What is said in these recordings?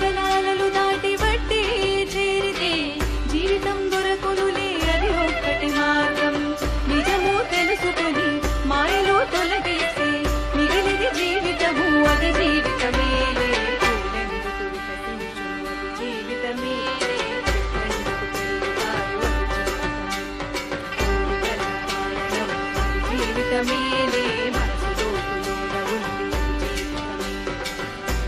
కలాలలు దాటి బట్టి చేరితే జీవితం దొరకొనులే అది ఒక్కటి మార్గం నిజము తెలుసుకొని మాయలో తొలగేసి మిగిలిది జీవితము అది జీవితమేలే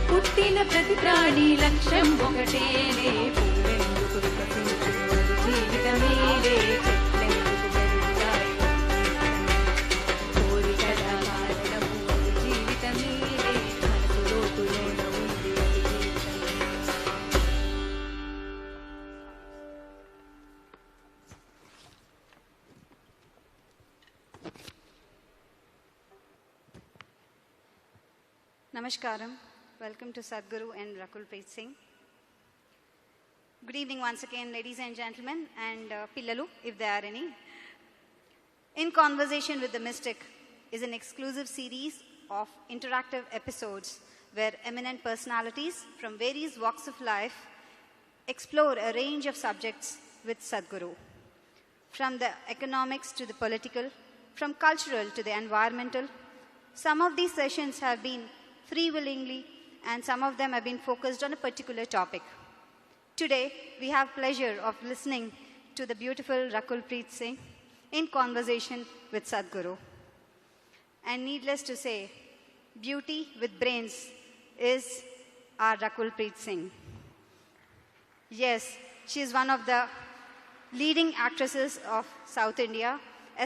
పుట్టిన ప్రతి ప్రాణి లక్ష్యం ఒకటేలే పూలెందుకు వికసించును జీవితమేలే చెట్లెందుకు పెరుగుతాయి కోరికల కారణము జీవితమేలే మనసు లోతులోన ఉంది Namaskaram. Welcome to Sadhguru and Rakul Preet Singh. Good evening once again, ladies and gentlemen, and Pillalu, if there are any. In Conversation with the Mystic is an exclusive series of interactive episodes where eminent personalities from various walks of life explore a range of subjects with Sadhguru. From the economics to the political, from cultural to the environmental, some of these sessions have been free willingly, and some of them have been focused on a particular topic. Today, we have pleasure of listening to the beautiful Rakul Preet Singh in conversation with Sadhguru. And needless to say, beauty with brains is our Rakul Preet Singh. Yes, she is one of the leading actresses of South India,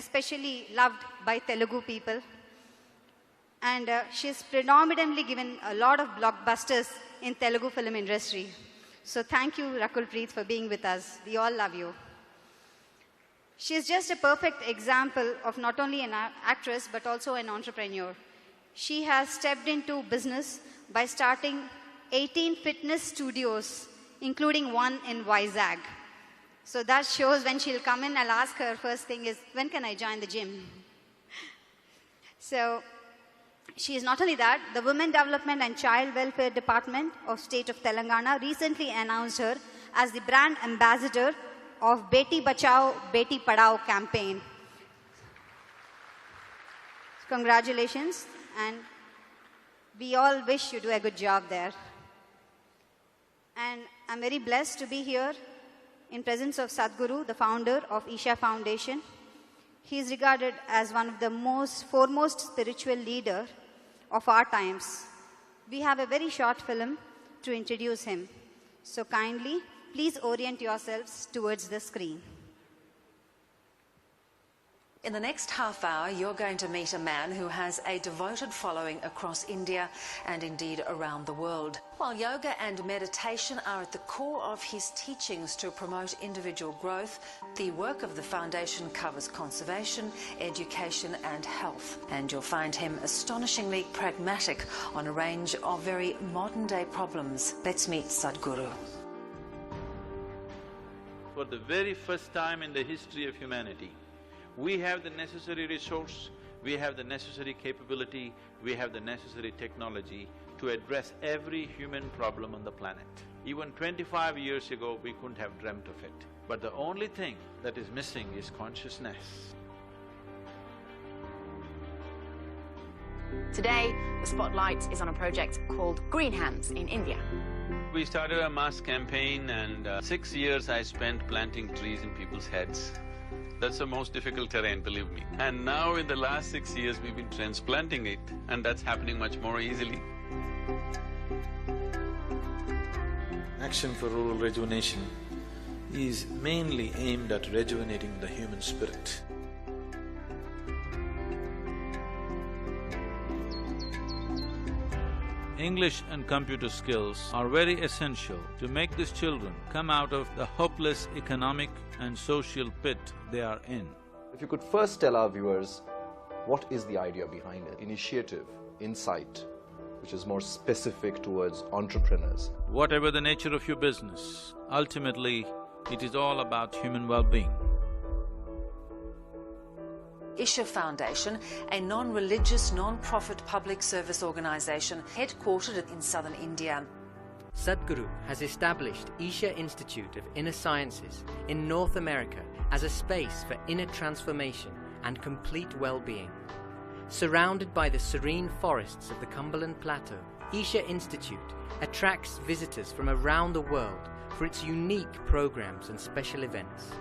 especially loved by Telugu people. And she has predominantly given a lot of blockbusters in Telugu film industry. So thank you, Rakul Preet, for being with us. We all love you. She is just a perfect example of not only an actress, but also an entrepreneur. She has stepped into business by starting 18 fitness studios, including one in Vizag. So that shows when she'll come in, I'll ask her first thing is, when can I join the gym? So, she is not only that, the Women Development and Child Welfare Department of State of Telangana recently announced her as the brand ambassador of Beti Bachao, Beti Padhao campaign. Congratulations, and we all wish you do a good job there. And I'm very blessed to be here in presence of Sadhguru, the founder of Isha Foundation. He is regarded as one of the foremost spiritual leader of our times. We have a very short film to introduce him. So kindly, please orient yourselves towards the screen. In the next half hour, you're going to meet a man who has a devoted following across India and indeed around the world. While yoga and meditation are at the core of his teachings to promote individual growth, the work of the foundation covers conservation, education and health. And you'll find him astonishingly pragmatic on a range of very modern-day problems. Let's meet Sadhguru. For the very first time in the history of humanity, we have the necessary resource, we have the necessary capability, we have the necessary technology to address every human problem on the planet. Even 25 years ago, we couldn't have dreamt of it. But the only thing that is missing is consciousness. Today, the spotlight is on a project called Green Hands in India. We started a mass campaign and 6 years I spent planting trees in people's heads. That's the most difficult terrain, believe me. And now in the last 6 years, we've been transplanting it, and that's happening much more easily. Action for Rural Rejuvenation is mainly aimed at rejuvenating the human spirit. English and computer skills are very essential to make these children come out of the hopeless economic and social pit they are in. If you could first tell our viewers, what is the idea behind it? Initiative, insight, which is more specific towards entrepreneurs. Whatever the nature of your business, ultimately, it is all about human well-being. Isha Foundation, a non-religious, non-profit public service organisation headquartered in southern India. Sadhguru has established Isha Institute of Inner Sciences in North America as a space for inner transformation and complete well-being. Surrounded by the serene forests of the Cumberland Plateau, Isha Institute attracts visitors from around the world for its unique programs and special events.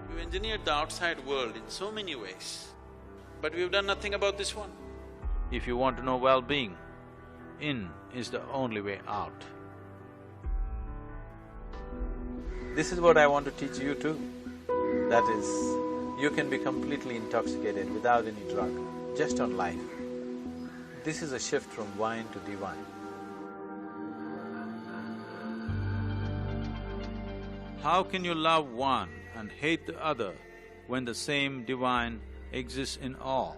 We've engineered the outside world in so many ways, but we've done nothing about this one. If you want to know well-being, in is the only way out. This is what I want to teach you too. That is, you can be completely intoxicated without any drug, just on life. This is a shift from wine to divine. How can you love one and hate the other when the same divine exists in all?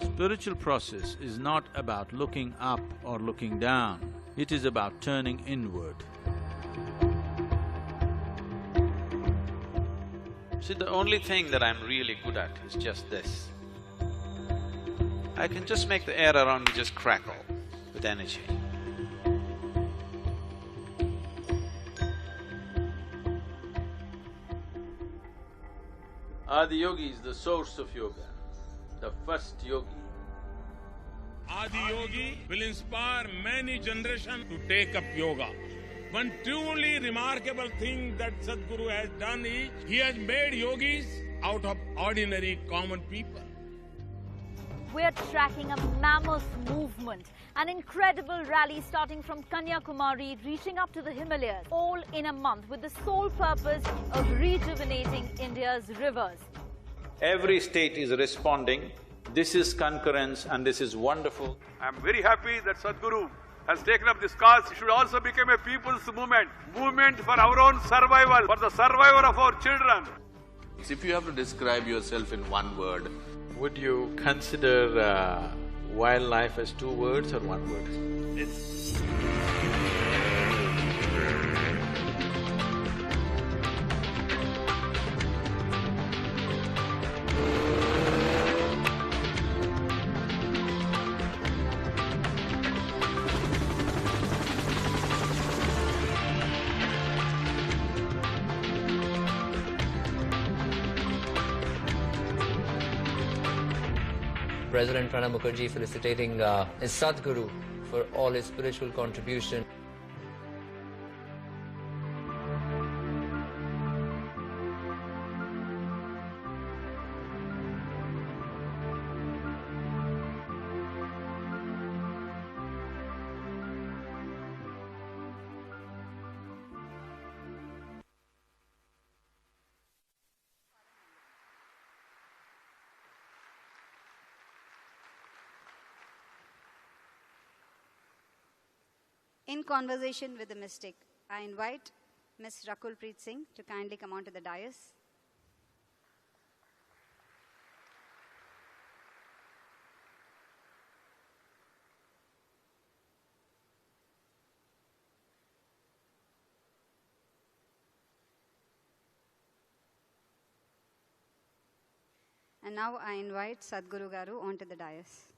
Spiritual process is not about looking up or looking down, it is about turning inward. See, the only thing that I'm really good at is just this. I can just make the air around me just crackle with energy. Adi Yogi is the source of yoga, the first yogi. Adi Yogi will inspire many generations to take up yoga. One truly remarkable thing that Sadhguru has done is, he has made yogis out of ordinary common people. We're tracking a mammoth movement, an incredible rally starting from Kanyakumari, reaching up to the Himalayas, all in a month with the sole purpose of rejuvenating India's rivers. Every state is responding. This is concurrence and this is wonderful. I'm very happy that Sadhguru has taken up this cause. It should also become a people's movement for our own survival, for the survival of our children. If you have to describe yourself in one word, Would you consider wildlife as two words or one word? Yes. President Pranab Mukherjee felicitating his Sadhguru for all his spiritual contribution. In conversation with the mystic, I invite Ms. Rakul Preet Singh to kindly come onto the dais. And now I invite Sadhguru Garu onto the dais.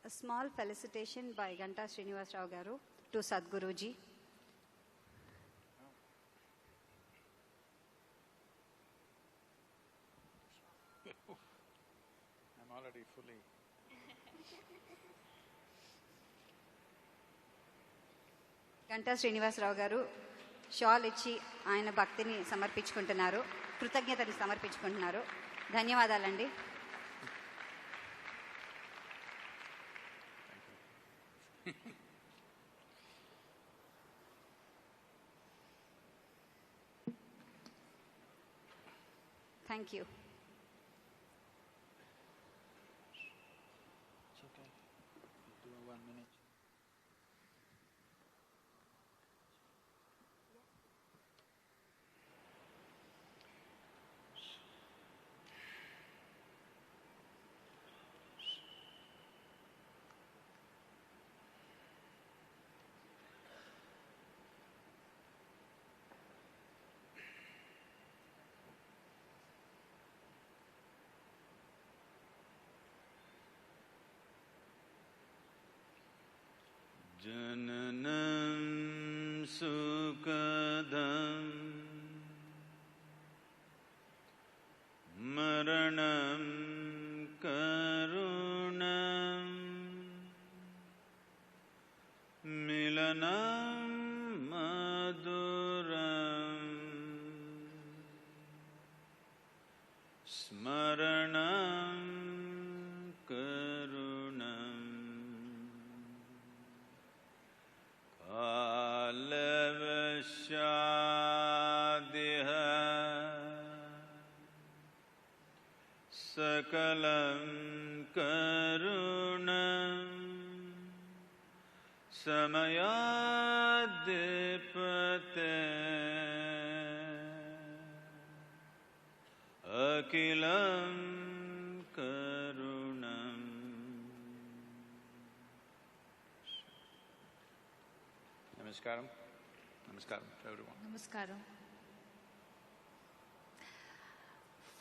A small felicitation by Ganta Srinivas Rao Garu to Sadhguruji. I'm already fully… Ganta Srinivas Rao Garu shawl ఇచ్చి ఆయన భక్తిని సమర్పించుకుంటున్నారు, కృతజ్ఞతని సమర్పించుకుంటున్నారు. ధన్యవాదాలండి. Thank you. It's okay. Do 1 minute. Jananam sukadam maranam karunam milanam maduram smaranam karunam kalavashadiha sakalam karunam samayadipate akilam karunam. Namaskaram. Namaskaram to everyone. Namaskaram.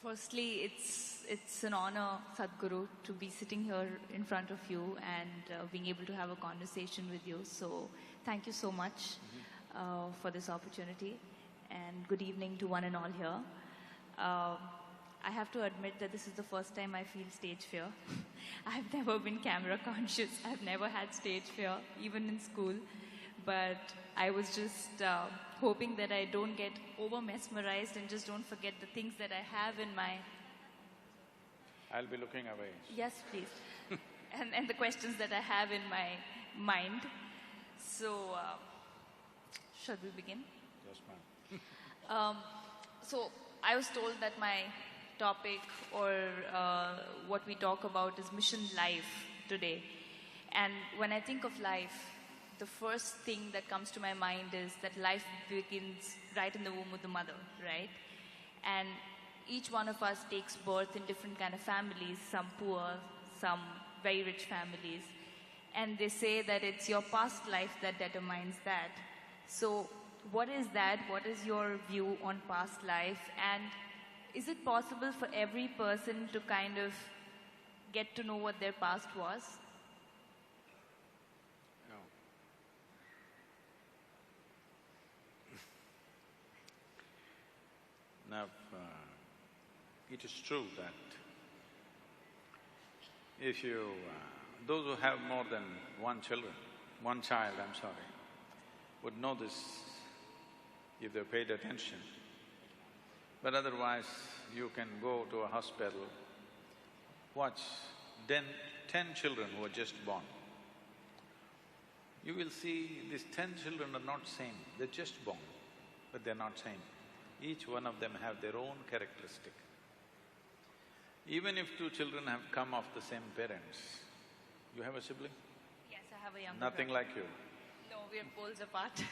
Firstly, it's an honor, Sadhguru, to be sitting here in front of you and being able to have a conversation with you. So thank you so much for this opportunity, and good evening to one and all here. I have to admit that this is the first time I feel stage fear. I've never been camera conscious. I've never had stage fear, even in school. But I was just hoping that I don't get over mesmerized and just don't forget the things that I have in my... I'll be looking away. Yes, please. and the questions that I have in my mind. So, shall we begin? Yes, ma'am. So, I was told that my topic or what we talk about is mission life today. And when I think of life, the first thing that comes to my mind is that life begins right in the womb of the mother, right? And each one of us takes birth in different kind of families, some poor, some very rich families. And they say that it's your past life that determines that. So what is that? What is your view on past life? And is it possible for every person to kind of get to know what their past was? Now, it is true that if you… those who have more than one child, would know this if they paid attention. But otherwise, you can go to a hospital, watch 10 children who are just born. You will see these 10 children are not same, they're just born, but they're not same. Each one of them have their own characteristic. Even if 2 children have come of the same parents, you have a sibling? Yes, I have a younger Nothing brother. like you. No, we're poles apart.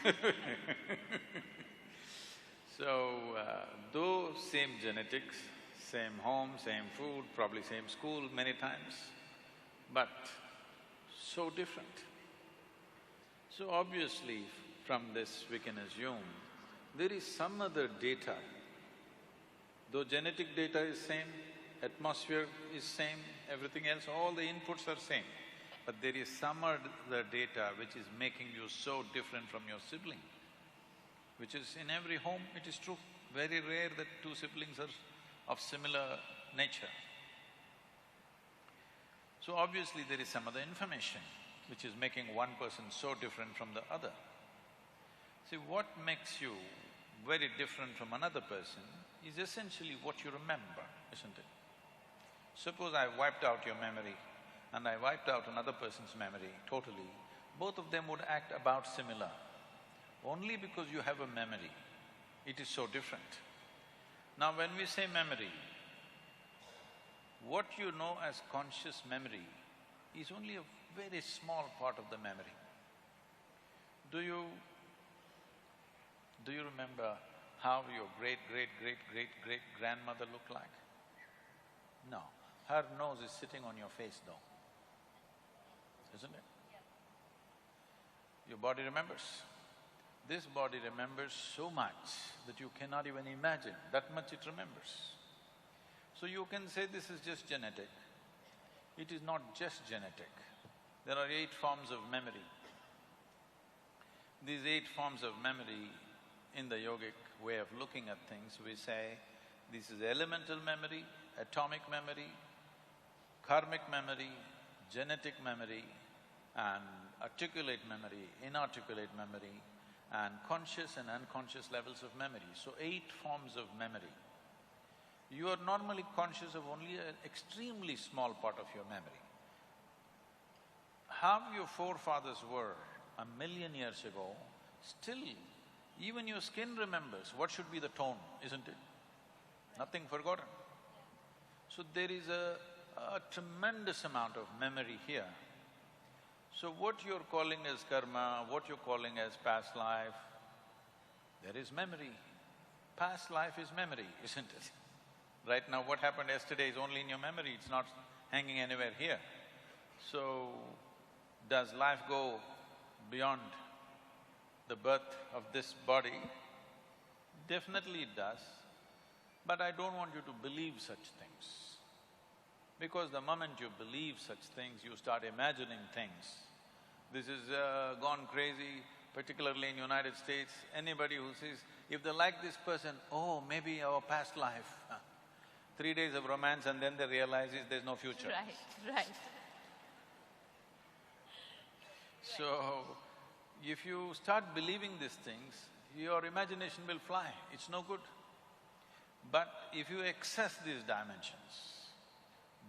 So, though same genetics, same home, same food, probably same school many times, but so different. So obviously, from this we can assume there is some other data. Though genetic data is same, atmosphere is same, everything else, all the inputs are same, but there is some other data which is making you so different from your sibling, which is in every home, it is true. Very rare that 2 siblings are of similar nature. So obviously there is some other information which is making one person so different from the other. See, what makes you very different from another person is essentially what you remember, isn't it? Suppose I wiped out your memory and I wiped out another person's memory totally, both of them would act about similar. Only because you have a memory, it is so different. Now when we say memory, what you know as conscious memory is only a very small part of the memory. Do you remember how your great-great-great-great-great-grandmother looked like? No. Her nose is sitting on your face though, isn't it? Your body remembers. This body remembers so much that you cannot even imagine, that much it remembers. So you can say this is just genetic. It is not just genetic. There are 8 forms of memory. These 8 forms of memory, in the yogic way of looking at things, we say this is elemental memory, atomic memory, karmic memory, genetic memory, and articulate memory, inarticulate memory, and conscious and unconscious levels of memory. So 8 forms of memory. You are normally conscious of only an extremely small part of your memory. How your forefathers were 1,000,000 years ago, still even your skin remembers what should be the tone, isn't it? Nothing forgotten. So there is a tremendous amount of memory here. So what you're calling as karma, what you're calling as past life, there is memory. Past life is memory, isn't it? Right now what happened yesterday is only in your memory, it's not hanging anywhere here. So, does life go beyond the birth of this body? Definitely it does, but I don't want you to believe such things. Because the moment you believe such things, you start imagining things. This is gone crazy, particularly in United States. Anybody who says, if they like this person, oh, maybe our past life. 3 days of romance and then they realize there's no future. Right. So, if you start believing these things, your imagination will fly, it's no good. But if you access these dimensions,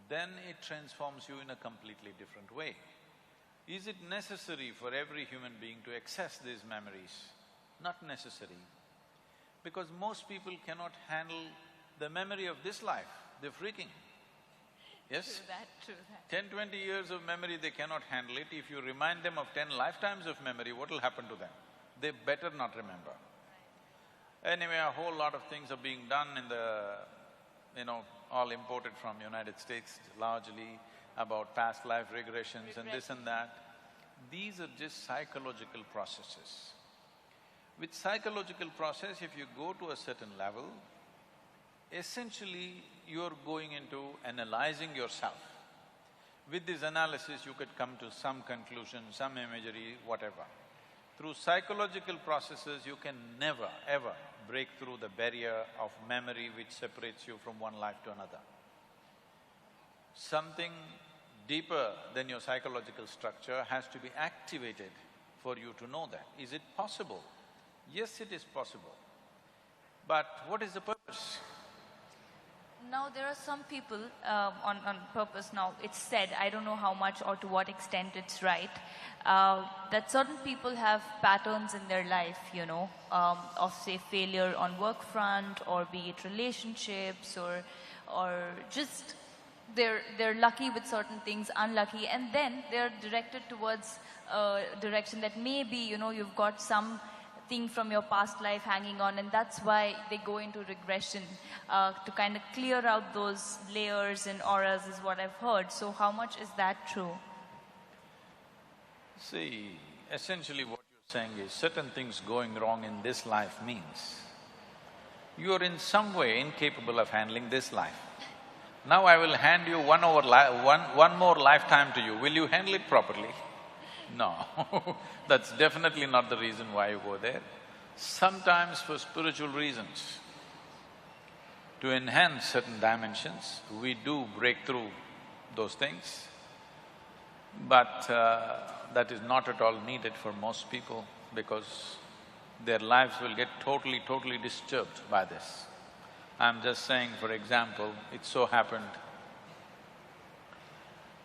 then it transforms you in a completely different way. Is it necessary for every human being to access these memories? Not necessary, because most people cannot handle the memory of this life, they're freaking. Yes? True that. 10, 20 years of memory, they cannot handle it. If you remind them of 10 lifetimes of memory, what will happen to them? They better not remember. Anyway, a whole lot of things are being done in the… all imported from United States largely, about past life regressions and this and that. These are just psychological processes. With psychological process, if you go to a certain level, essentially you're going into analyzing yourself. With this analysis, you could come to some conclusion, some imagery, whatever. Through psychological processes, you can never, ever break through the barrier of memory which separates you from one life to another. Something deeper than your psychological structure has to be activated for you to know that. Is it possible? Yes, it is possible. But what is the purpose? Now, there are some people on purpose now, it's said, I don't know how much or to what extent it's right, that certain people have patterns in their life, of say failure on work front, or be it relationships, or just they're lucky with certain things, unlucky, and then they're directed towards a direction that maybe, you've got some thing from your past life hanging on, and that's why they go into regression to kind of clear out those layers and auras is what I've heard. So how much is that true? See, essentially what you're saying is certain things going wrong in this life means you're in some way incapable of handling this life. Now I will hand you one more lifetime to you, will you handle it properly? No, that's definitely not the reason why you go there. Sometimes for spiritual reasons, to enhance certain dimensions, we do break through those things, but that is not at all needed for most people because their lives will get totally disturbed by this. I'm just saying, for example, it so happened,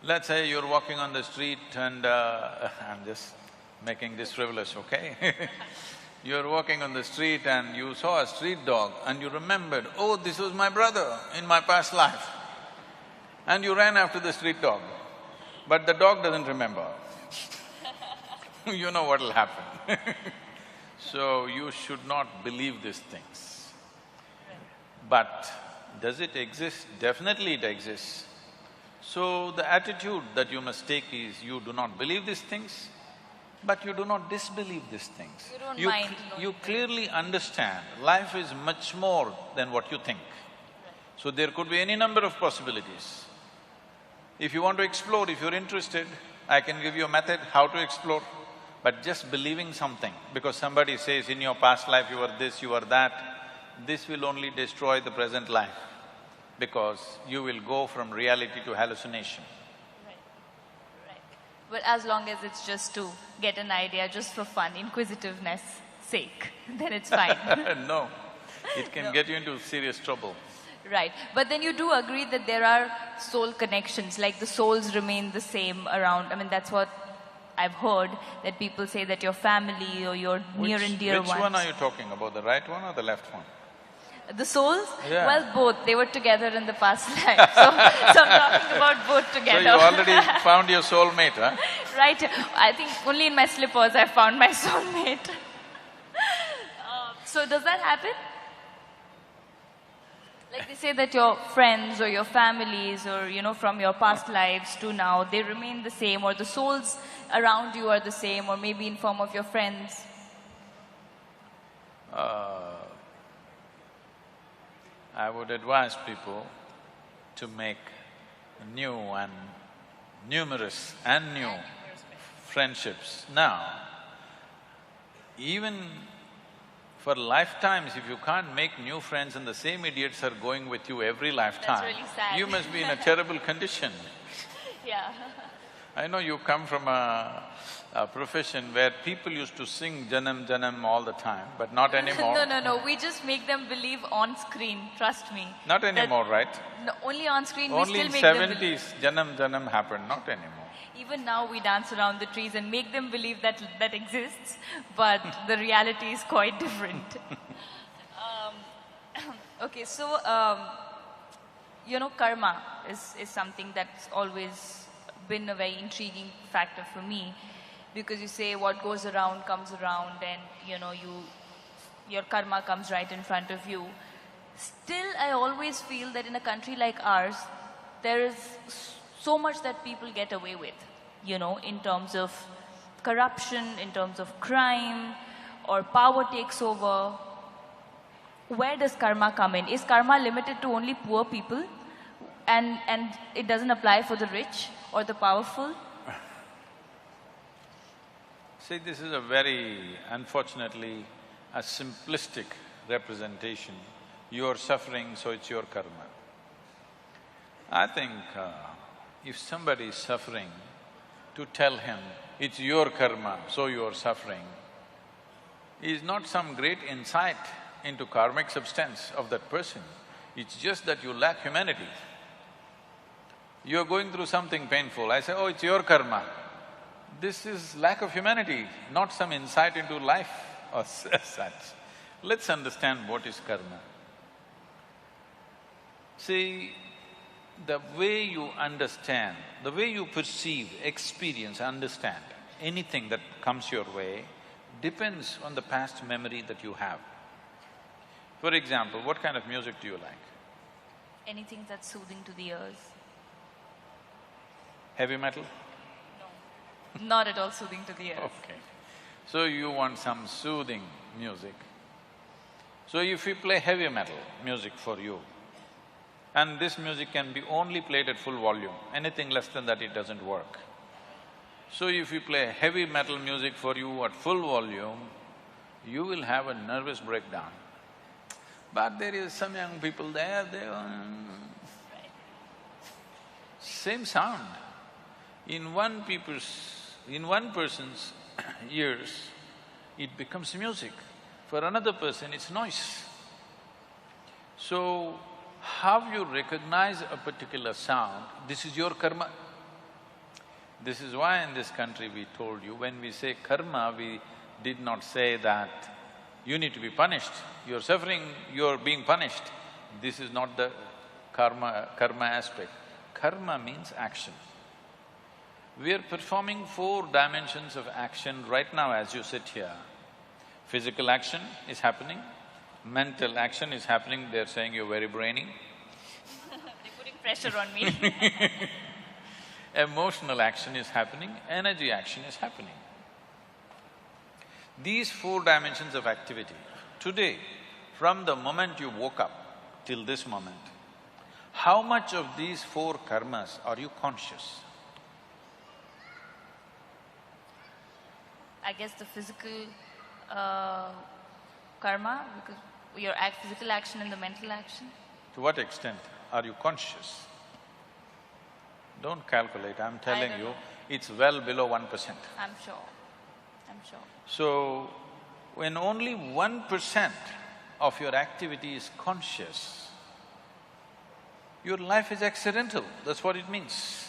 let's say you're walking on the street and… I'm just making this frivolous, okay? You're walking on the street and you saw a street dog and you remembered, oh, this was my brother in my past life. And you ran after the street dog, but the dog doesn't remember. You know what'll happen. So you should not believe these things. But does it exist? Definitely it exists. So the attitude that you must take is, you do not believe these things, but you do not disbelieve these things. You don't mind. You clearly understand life is much more than what you think. So there could be any number of possibilities. If you want to explore, if you're interested, I can give you a method how to explore. But just believing something, because somebody says in your past life you were this, you were that, this will only destroy the present life, because you will go from reality to hallucination. But as long as it's just to get an idea, just for fun, inquisitiveness sake, then it's fine. No, it can get you into serious trouble. Right. But then you do agree that there are soul connections, like the souls remain the same around. I mean, that's what I've heard, that people say that your family or your near and dear ones… Which one are you talking about, the right one or the left one? The souls? Yeah. Well, both. They were together in the past life. So I'm talking about both together. So you already found your soulmate, huh? Right. I think only in my slippers I found my soulmate. So does that happen? Like they say that your friends or your families or, you know, from your past lives to now, they remain the same, or the souls around you are the same, or maybe in form of your friends. I would advise people to make new and numerous and new friendships now. Even for lifetimes, if you can't make new friends and the same idiots are going with you every lifetime, That's really sad. you must be in a terrible condition. Yeah. I know you come from a profession where people used to sing Janam Janam all the time, but not anymore. No. We just make them believe on screen, trust me. Not anymore, right? No, only on screen we Only still in make them believe. 70s Janam Janam happened, not anymore. Even now we dance around the trees and make them believe that that exists, but the reality is quite different. Okay, so, you know, karma is something that's always been a very intriguing factor for me, because you say what goes around comes around, and, you know, your karma comes right in front of you. Still, I always feel that in a country like ours, there is so much that people get away with, you know, in terms of corruption, in terms of crime, or power takes over. Where does karma come in? Is karma limited to only poor people, and it doesn't apply for the rich or the powerful? See, this is a very, unfortunately, a simplistic representation. You're suffering, so it's your karma. I think if somebody is suffering, to tell him, it's your karma, so you are suffering, is not some great insight into karmic substance of that person. It's just that you lack humanity. You're going through something painful, I say, oh, it's your karma. This is lack of humanity, not some insight into life or such. Let's understand what is karma. See, the way you understand, the way you perceive, experience, understand anything that comes your way depends on the past memory that you have. For example, what kind of music do you like? Anything that's soothing to the ears. Heavy metal? No, not at all soothing to the ears. Okay. So you want some soothing music. So if we play heavy metal music for you, and this music can be only played at full volume, anything less than that it doesn't work. So if you play heavy metal music for you at full volume, you will have a nervous breakdown. But there is some young people there, same sound. In one person's ears, it becomes music. For another person, it's noise. So, how you recognize a particular sound, this is your karma. This is why in this country we told you, when we say karma, we did not say that you need to be punished, you're suffering, you're being punished. This is not the karma aspect. Karma means action. We are performing 4 dimensions of action right now as you sit here. Physical action is happening, mental action is happening, they're saying you're very brainy. They're putting pressure on me. Emotional action is happening, energy action is happening. These 4 dimensions of activity, today, from the moment you woke up till this moment, how much of these 4 karmas are you conscious? I guess, the physical karma, because your physical action and the mental action? To what extent are you conscious? Don't calculate, I'm telling you, it's well below 1%. I'm sure. So, when only 1% of your activity is conscious, your life is accidental, that's what it means.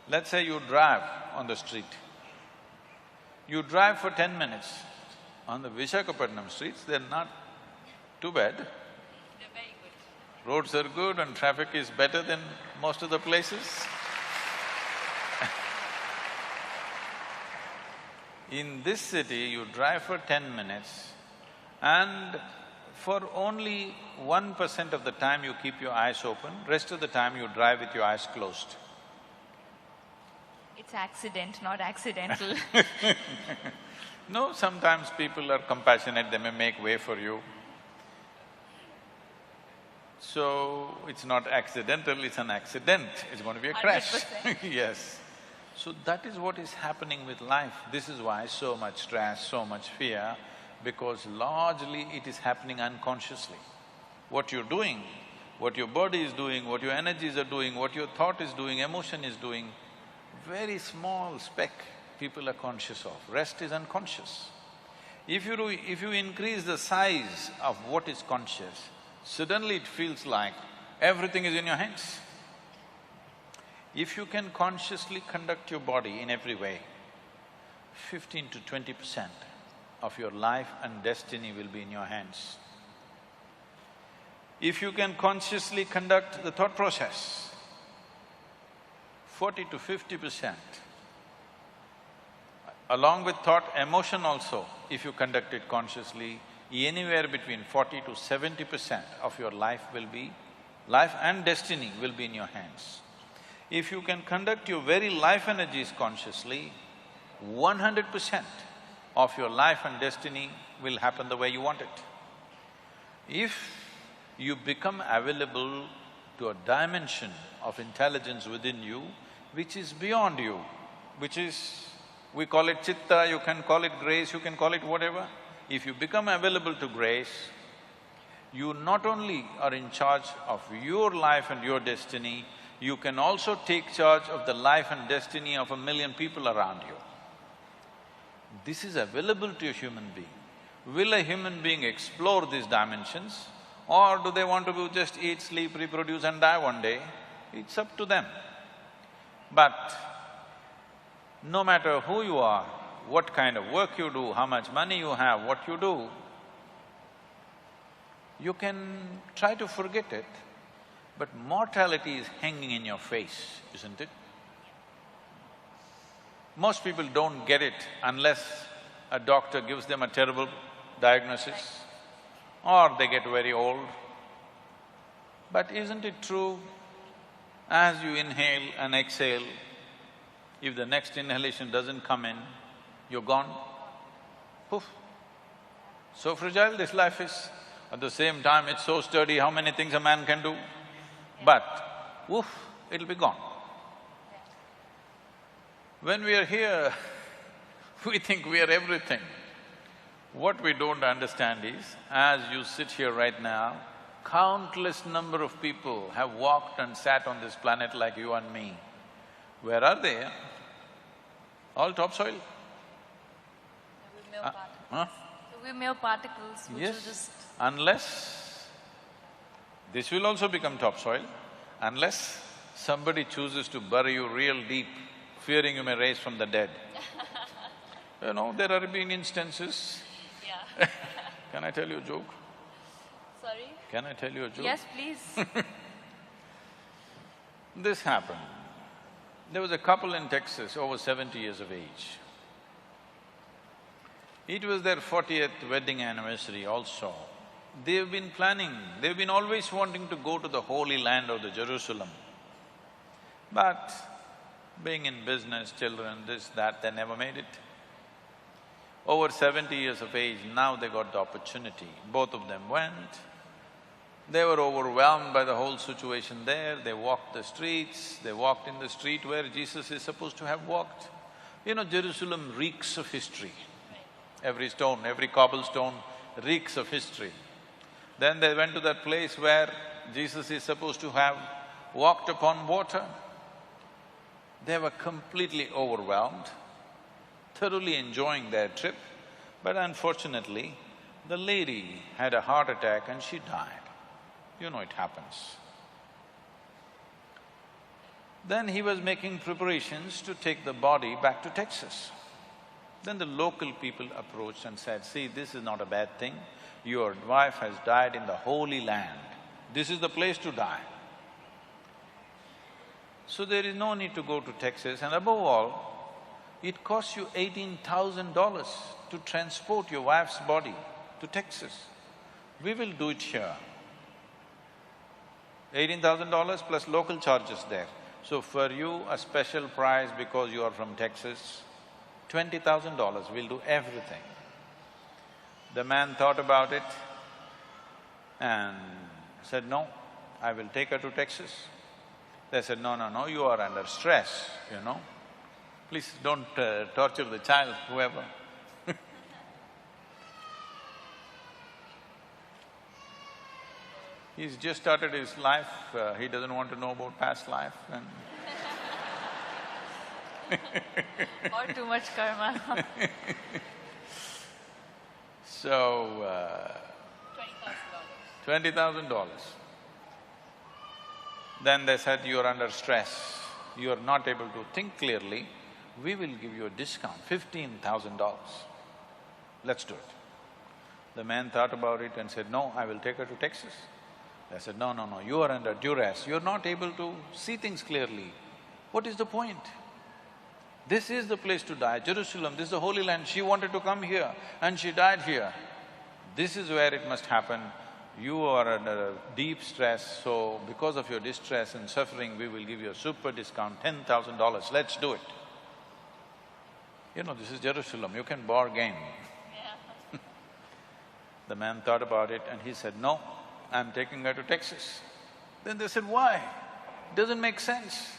Let's say you drive on the street. You drive for 10 minutes. On the Visakhapatnam streets, they're not too bad. They're very good. Roads are good and traffic is better than most of the places. In this city, you drive for 10 minutes and for only 1% of the time you keep your eyes open, rest of the time you drive with your eyes closed. It's accident, not accidental. No, sometimes people are compassionate, they may make way for you. So, it's not accidental, it's an accident, it's going to be a crash. 100%. Yes. So that is what is happening with life. This is why so much stress, so much fear, because largely it is happening unconsciously. What you're doing, what your body is doing, what your energies are doing, what your thought is doing, emotion is doing, very small speck people are conscious of, rest is unconscious. If you increase the size of what is conscious, suddenly it feels like everything is in your hands. If you can consciously conduct your body in every way, 15 to 20% of your life and destiny will be in your hands. If you can consciously conduct the thought process, 40 to 50%, along with thought, emotion also, if you conduct it consciously, anywhere between 40 to 70% of your life and destiny will be in your hands. If you can conduct your very life energies consciously, 100% of your life and destiny will happen the way you want it. If you become available to a dimension of intelligence within you, which is beyond you, which is… we call it chitta, you can call it grace, you can call it whatever. If you become available to grace, you not only are in charge of your life and your destiny, you can also take charge of the life and destiny of 1 million people around you. This is available to a human being. Will a human being explore these dimensions, or do they want to just eat, sleep, reproduce and die one day? It's up to them. But no matter who you are, what kind of work you do, how much money you have, what you do, you can try to forget it, but mortality is hanging in your face, isn't it? Most people don't get it unless a doctor gives them a terrible diagnosis or they get very old. But isn't it true, as you inhale and exhale, if the next inhalation doesn't come in, you're gone, poof. So fragile this life is. At the same time, it's so sturdy, how many things a man can do? But, woof, it'll be gone. When we are here, we think we are everything. What we don't understand is, as you sit here right now, countless number of people have walked and sat on this planet like you and me. Where are they? All topsoil. We're mere particles which Yes, will just… unless… this will also become topsoil, unless somebody chooses to bury you real deep, fearing you may rise from the dead. You know, there have been instances. Yeah. Can I tell you a joke? Sorry? Can I tell you a joke? Yes, please. This happened. There was a couple in Texas, over 70 years of age. It was their 40th wedding anniversary also. They've been always wanting to go to the Holy Land of the Jerusalem. But being in business, children, this, that, they never made it. Over 70 years of age, now they got the opportunity. Both of them went. They were overwhelmed by the whole situation there. They walked the streets, they walked in the street where Jesus is supposed to have walked. You know, Jerusalem reeks of history. Every stone, every cobblestone reeks of history. Then they went to that place where Jesus is supposed to have walked upon water. They were completely overwhelmed, thoroughly enjoying their trip, but unfortunately, the lady had a heart attack and she died. You know it happens. Then he was making preparations to take the body back to Texas. Then the local people approached and said, see, this is not a bad thing. Your wife has died in the Holy Land. This is the place to die. So there is no need to go to Texas, and above all, it costs you $18,000 to transport your wife's body to Texas. We will do it here. $18,000 plus local charges there. So for you, a special price because you are from Texas, $20,000, we'll do everything. The man thought about it and said, no, I will take her to Texas. They said, no, no, no, you are under stress, you know. Please don't torture the child, whoever. He's just started his life, he doesn't want to know about past life and or too much karma. So, $20,000. Then they said, you're under stress, you're not able to think clearly, we will give you a discount, $15,000. Let's do it. The man thought about it and said, no, I will take her to Texas. They said, no, no, no, you are under duress, you're not able to see things clearly. What is the point? This is the place to die, Jerusalem, this is the Holy Land, she wanted to come here and she died here. This is where it must happen. You are under deep stress, so because of your distress and suffering, we will give you a super discount, $10,000, let's do it. You know, this is Jerusalem, you can bargain. Yeah. The man thought about it and he said, no, I'm taking her to Texas. Then they said, why? It doesn't make sense.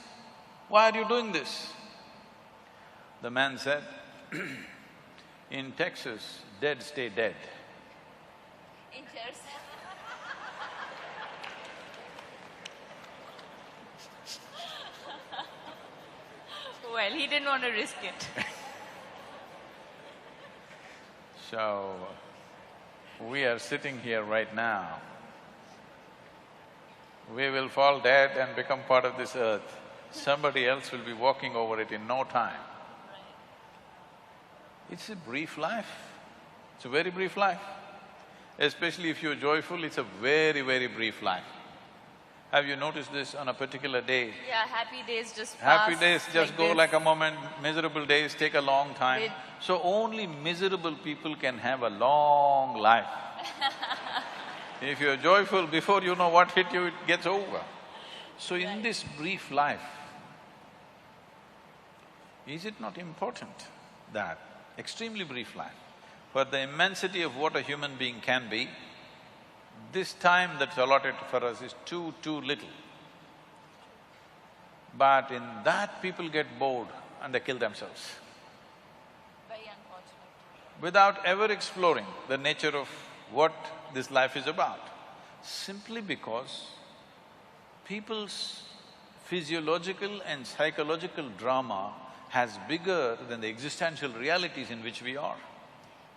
Why are you doing this? The man said, in Texas, dead stay dead. In Jersey. Well, he didn't want to risk it. So, we are sitting here right now. We will fall dead and become part of this earth. Somebody else will be walking over it in no time. It's a brief life. It's a very brief life. Especially if you're joyful, it's a very, very brief life. Have you noticed this on a particular day? Yeah, happy days just Happy pass days just like go this. like a moment, miserable days take a long time. So only miserable people can have a long life. If you're joyful, before you know what hit you, it gets over. So in this brief life, is it not important that extremely brief life, for the immensity of what a human being can be, this time that's allotted for us is too little. But in that people get bored and they kill themselves. Very unfortunate. Without ever exploring the nature of what this life is about, simply because people's physiological and psychological drama has bigger than the existential realities in which we are.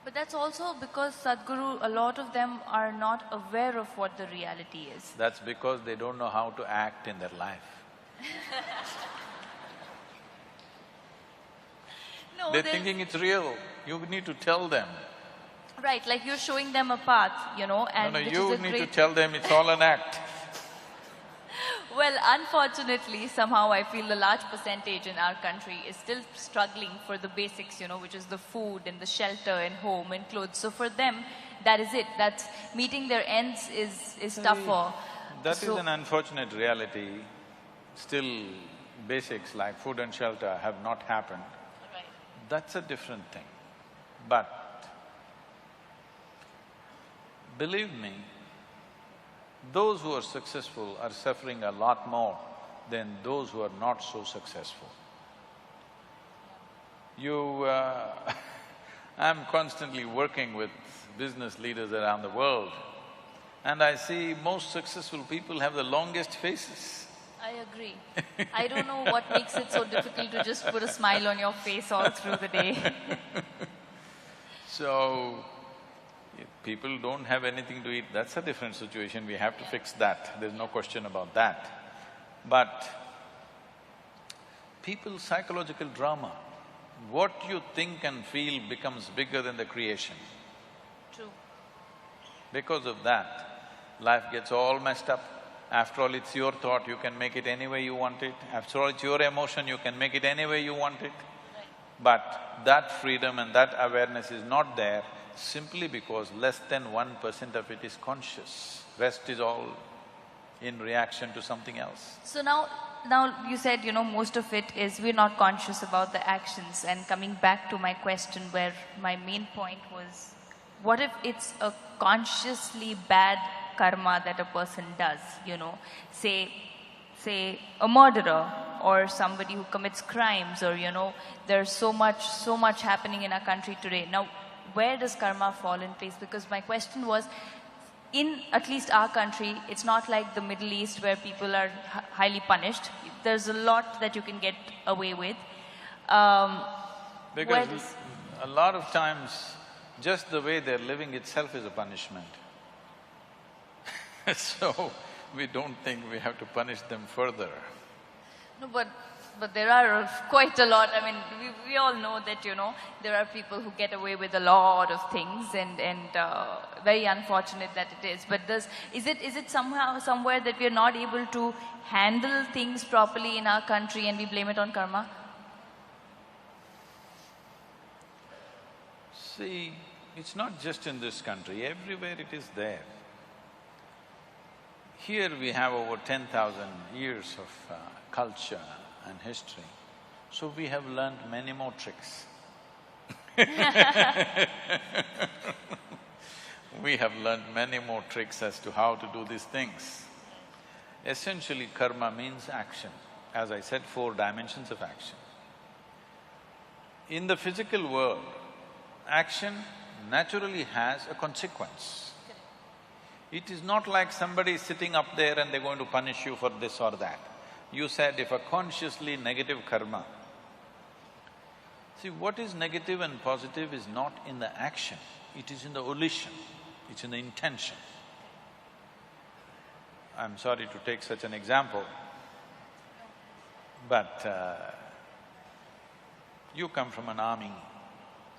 But that's also because Sadhguru, a lot of them are not aware of what the reality is. That's because they don't know how to act in their life. No, They're thinking it's real, you need to tell them. Right, like you're showing them a path, you know, and No, which you is a need great… to tell them it's all an act. Well, unfortunately, somehow I feel the large percentage in our country is still struggling for the basics, you know, which is the food and the shelter and home and clothes. So for them, that is it. That's meeting their ends is tougher. That is an unfortunate reality. Still, basics like food and shelter have not happened. Right. That's a different thing. But believe me, those who are successful are suffering a lot more than those who are not so successful. I'm constantly working with business leaders around the world, and I see most successful people have the longest faces. I agree. I don't know what makes it so difficult to just put a smile on your face all through the day. So, if people don't have anything to eat, that's a different situation, we have to fix that, there's no question about that. But people's psychological drama, what you think and feel becomes bigger than the creation. True. Because of that, life gets all messed up. After all, it's your thought, you can make it any way you want it. After all, it's your emotion, you can make it any way you want it. But that freedom and that awareness is not there simply because less than 1% of it is conscious. Rest is all in reaction to something else. So now you said, most of it is we're not conscious about the actions, and coming back to my question where my main point was, what if it's a consciously bad karma that a person does, say a murderer or somebody who commits crimes, or there's so much happening in our country today. Now, where does karma fall in place? Because my question was, in at least our country, it's not like the Middle East where people are highly punished. There's a lot that you can get away with. Because a lot of times, just the way they're living itself is a punishment. So, we don't think we have to punish them further. No, but there are quite a lot. I mean, we all know that, there are people who get away with a lot of things, and very unfortunate that it is. But is it somewhere that we are not able to handle things properly in our country and we blame it on karma? See, it's not just in this country, everywhere it is there. Here we have over 10,000 years of culture and history, so we have learned many more tricks. We have learned many more tricks as to how to do these things. Essentially, karma means action. As I said, 4 dimensions of action. In the physical world, action naturally has a consequence. It is not like somebody is sitting up there and they're going to punish you for this or that. You said if a consciously negative karma… See, what is negative and positive is not in the action, it is in the volition, it's in the intention. I'm sorry to take such an example, but you come from an army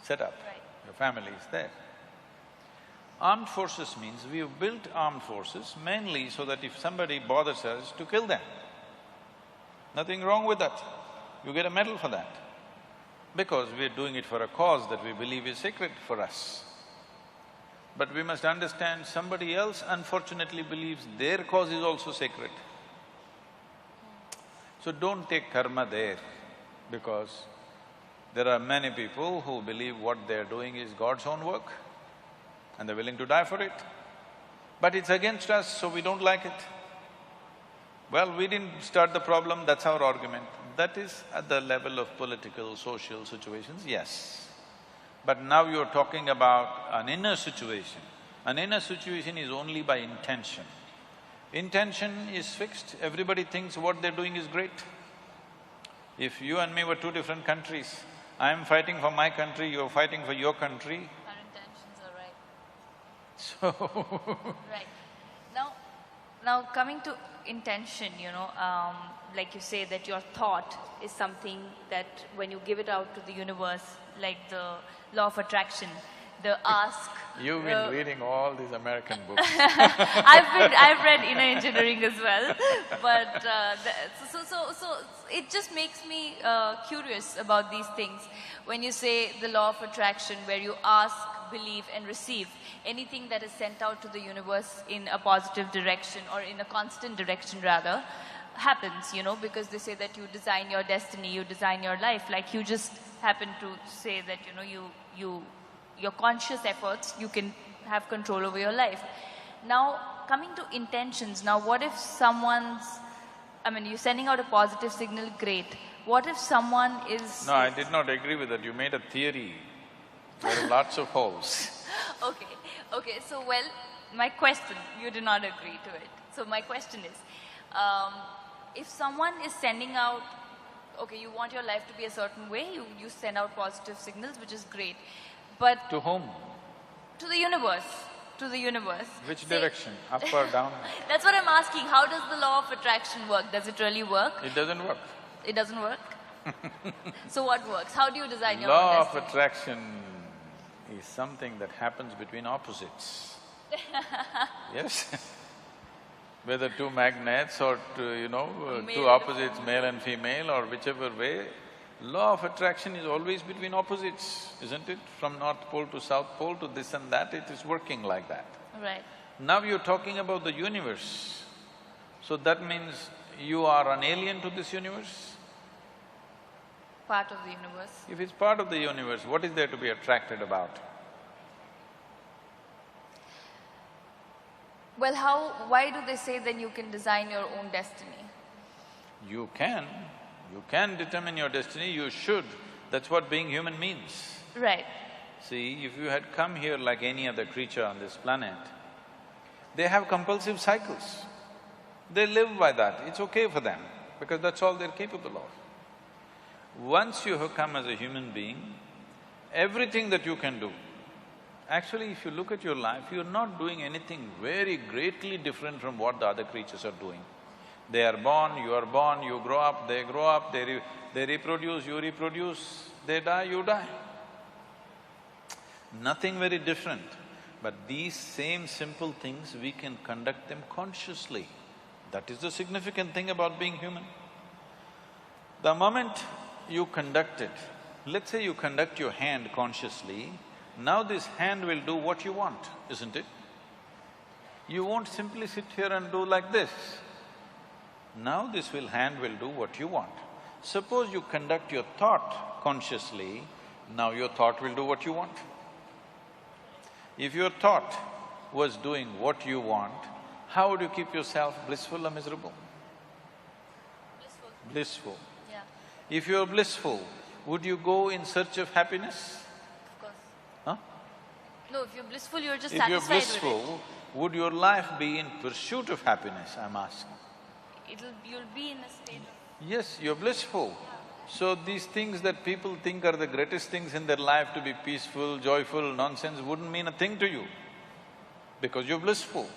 setup, your family is there. Armed forces means we have built armed forces mainly so that if somebody bothers us, to kill them. Nothing wrong with that. You get a medal for that. Because we're doing it for a cause that we believe is sacred for us. But we must understand somebody else unfortunately believes their cause is also sacred. So don't take karma there, because there are many people who believe what they're doing is God's own work, and they're willing to die for it. But it's against us, so we don't like it. Well, we didn't start the problem, that's our argument. That is at the level of political, social situations, yes. But now you're talking about an inner situation. An inner situation is only by intention. Intention is fixed, everybody thinks what they're doing is great. If you and me were 2 different countries, I'm fighting for my country, you're fighting for your country, so… Right. Now coming to intention, like you say that your thought is something that when you give it out to the universe, like the law of attraction, the ask… You've been reading all these American books. I've read inner engineering as well, but so it just makes me curious about these things. When you say the law of attraction, where you ask, believe and receive, anything that is sent out to the universe in a positive direction or in a constant direction rather, happens, because they say that you design your destiny, you design your life, like you just happen to say that, your conscious efforts, you can have control over your life. Now, coming to intentions, now what if someone's… you're sending out a positive signal, great, what if someone is… No, I did not agree with that. You made a theory. There are lots of holes. Okay, so well, my question, you did not agree to it. So my question is, if someone is sending out, okay, you want your life to be a certain way, you send out positive signals, which is great, but… To whom? To the universe. To the universe. Which direction? Up or down? That's what I'm asking. How does the law of attraction work? Does it really work? It doesn't work. It doesn't work? So what works? How do you design your own Law destiny? of attraction is something that happens between opposites. Yes? Whether two magnets or two opposites, male and female, or whichever way, law of attraction is always between opposites, isn't it? From North Pole to South Pole to this and that, it is working like that. Right. Now you're talking about the universe. So that means you are an alien to this universe? Part of the universe. If it's part of the universe, what is there to be attracted about? Well, why do they say then you can design your own destiny? You can determine your destiny, you should. That's what being human means. Right. See, if you had come here like any other creature on this planet, they have compulsive cycles. They live by that, it's okay for them, because that's all they're capable of. Once you have come as a human being, everything that you can do, actually if you look at your life, you're not doing anything very greatly different from what the other creatures are doing. They are born, you grow up, they reproduce, you reproduce, they die, you die. Nothing very different. But these same simple things, we can conduct them consciously. That is the significant thing about being human. The moment you conduct it, let's say you conduct your hand consciously, now this hand will do what you want, isn't it? You won't simply sit here and do like this. Now this hand will do what you want. Suppose you conduct your thought consciously, now your thought will do what you want. If your thought was doing what you want, how would you keep yourself blissful or miserable? Blissful. Blissful. Yeah. If you're blissful, would you go in search of happiness? Of course. Huh? No, if you're blissful, you're just If satisfied you're blissful, with it. would your life be in pursuit of happiness, I'm asking? You'll be in a state of… Yes, you're blissful. So these things that people think are the greatest things in their life, to be peaceful, joyful, nonsense, wouldn't mean a thing to you, because you're blissful.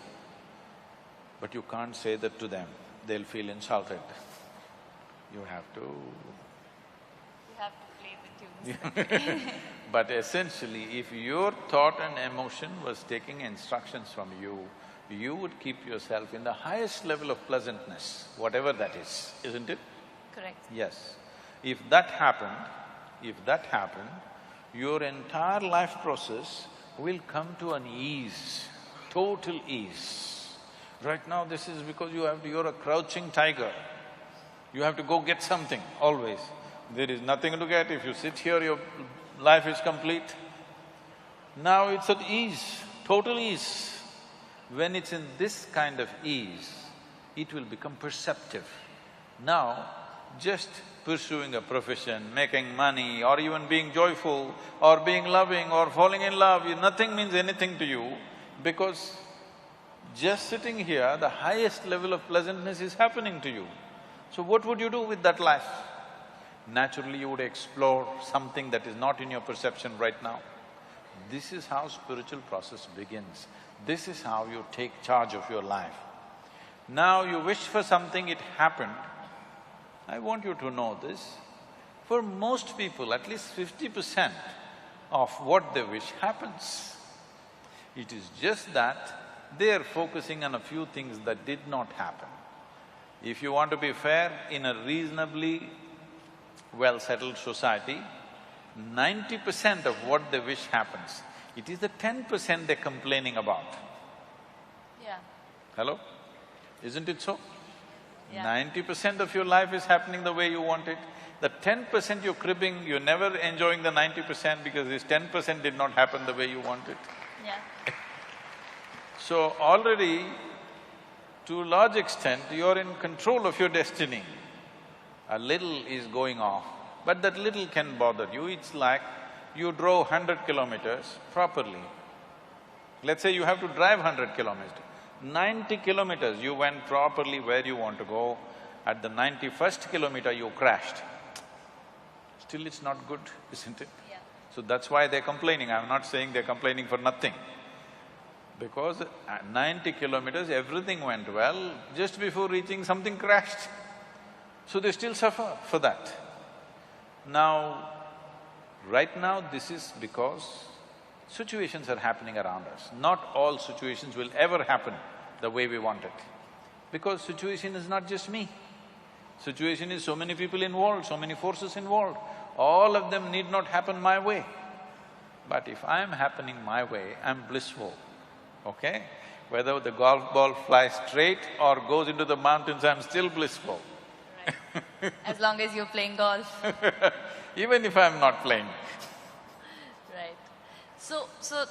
But you can't say that to them, they'll feel insulted. You have to… You have to play the tunes. But essentially, if your thought and emotion was taking instructions from you, you would keep yourself in the highest level of pleasantness, whatever that is, isn't it? Correct. Yes. If that happened, your entire life process will come to an ease, total ease. Right now, this is because you're a crouching tiger. You have to go get something, always. There is nothing to get. If you sit here, your life is complete. Now it's at ease, total ease. When it's in this kind of ease, it will become perceptive. Now, just pursuing a profession, making money, or even being joyful, or being loving, or falling in love, nothing means anything to you, because just sitting here, the highest level of pleasantness is happening to you. So what would you do with that life? Naturally, you would explore something that is not in your perception right now. This is how spiritual process begins. This is how you take charge of your life. Now you wish for something, it happened. I want you to know this. For most people, at least 50% of what they wish happens. It is just that they are focusing on a few things that did not happen. If you want to be fair, in a reasonably well-settled society, 90% of what they wish happens. It is the 10% they're complaining about. Yeah. Hello? Isn't it so? Yeah. 90% of your life is happening the way you want it. The 10% you're cribbing, you're never enjoying the 90% because this 10% did not happen the way you want it. Yeah. So already, to a large extent, you're in control of your destiny. a little is going off, but that little can bother you. It's like you drove 100 kilometers properly. Let's say you have to drive 100 kilometers. 90 kilometers you went properly where you want to go. At the 91st kilometer you crashed. Still it's not good, isn't it? Yeah. So that's why they're complaining. I'm not saying they're complaining for nothing. Because at 90 kilometers everything went well, just before reaching something crashed. So they still suffer for that. Now, right now this is because situations are happening around us. Not all situations will ever happen the way we want it. Because situation is not just me. Situation is so many people involved, so many forces involved. All of them need not happen my way. But if I'm happening my way, I'm blissful, okay? Whether the golf ball flies straight or goes into the mountains, I'm still blissful. Right. As long as you're playing golf. Even if I'm not playing. Right. So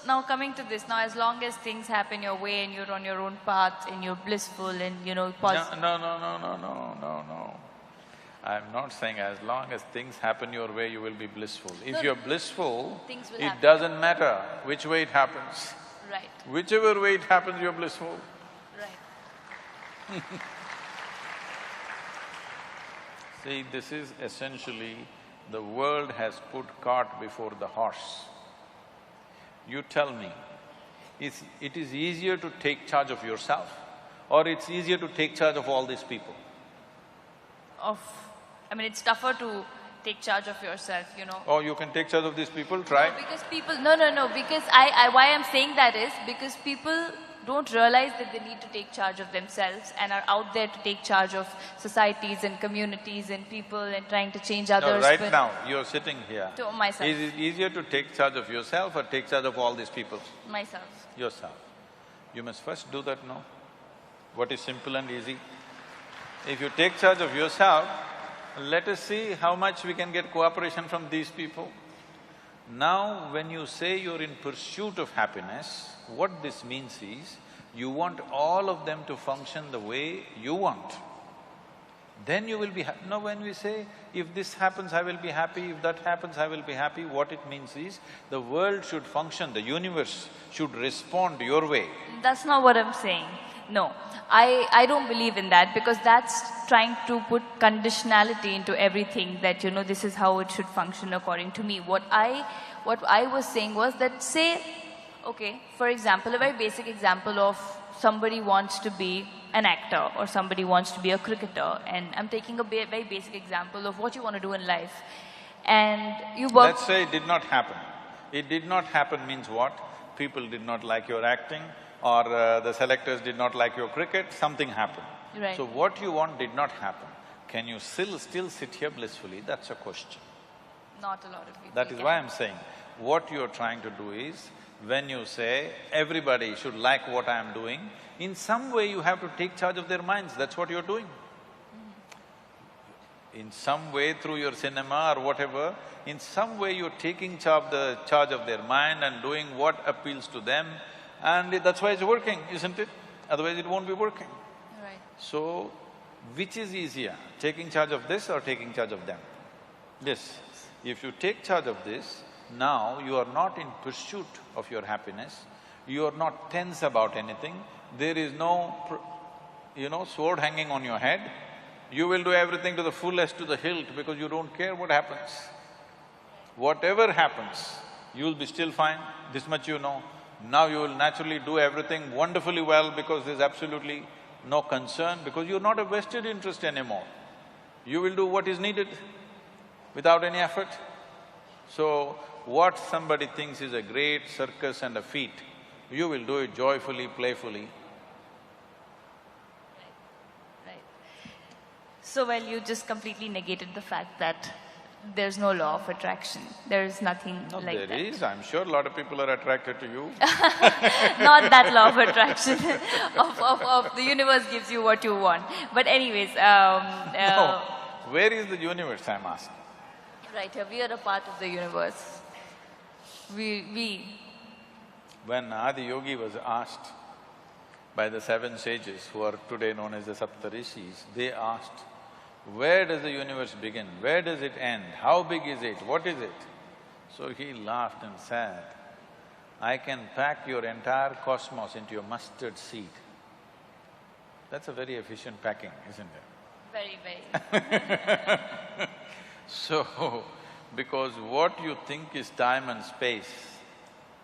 now coming to this, now as long as things happen your way and you're on your own path and you're blissful and positive… No. I'm not saying as long as things happen your way, you will be blissful. If you're blissful, things will it happen. doesn't matter which way it happens. Right. Whichever way it happens, you're blissful. Right. See, this is essentially, the world has put cart before the horse. You tell me, it is easier to take charge of yourself or it's easier to take charge of all these people? It's tougher to take charge of yourself, Oh, you can take charge of these people, try. No, because people… No, because why I'm saying that is because people don't realize that they need to take charge of themselves and are out there to take charge of societies and communities and people and trying to change others. No, right now, you're sitting here. To myself. Is it easier to take charge of yourself or take charge of all these people? Myself. Yourself. You must first do that, no? What is simple and easy? If you take charge of yourself, let us see how much we can get cooperation from these people. Now, when you say you're in pursuit of happiness, what this means is, you want all of them to function the way you want. Then you will be happy. Now, when we say, if this happens, I will be happy, if that happens, I will be happy, what it means is, the world should function, the universe should respond your way. That's not what I'm saying. No, I don't believe in that because that's trying to put conditionality into everything that, this is how it should function according to me. What I was saying was that, say, okay, for example, a very basic example of somebody wants to be an actor or somebody wants to be a cricketer, and I'm taking a very basic example of what you want to do in life. And you work… Let's say it did not happen. It did not happen means what? People did not like your acting, or the selectors did not like your cricket, something happened. Right. So what you want did not happen. Can you still sit here blissfully? That's a question. Not a lot of people. That is why I'm saying, what you're trying to do is, when you say, everybody should like what I'm doing, in some way you have to take charge of their minds, that's what you're doing. In some way, through your cinema or whatever, in some way you're taking charge of their mind and doing what appeals to them, and that's why it's working, isn't it? Otherwise it won't be working. Right. So, which is easier, taking charge of this or taking charge of them? This. If you take charge of this, now you are not in pursuit of your happiness, you are not tense about anything, there is no, sword hanging on your head, you will do everything to the fullest, to the hilt, because you don't care what happens. Whatever happens, you'll be still fine, this much you know. Now you will naturally do everything wonderfully well because there's absolutely no concern, because you're not a vested interest anymore. You will do what is needed without any effort. So, what somebody thinks is a great circus and a feat, you will do it joyfully, playfully. Right. So, well, you just completely negated the fact that there's no law of attraction. There is nothing like that. There is. I'm sure a lot of people are attracted to you. Not that law of attraction of the universe gives you what you want. But anyways, No. Where is the universe, I'm asking? Right here, we are a part of the universe. When Adi Yogi was asked by the 7 sages, who are today known as the Saptarishis, they asked, Where does the universe begin? Where does it end? How big is it? What is it? So he laughed and said, I can pack your entire cosmos into your mustard seed. That's a very efficient packing, isn't it? Very, very. So, because what you think is time and space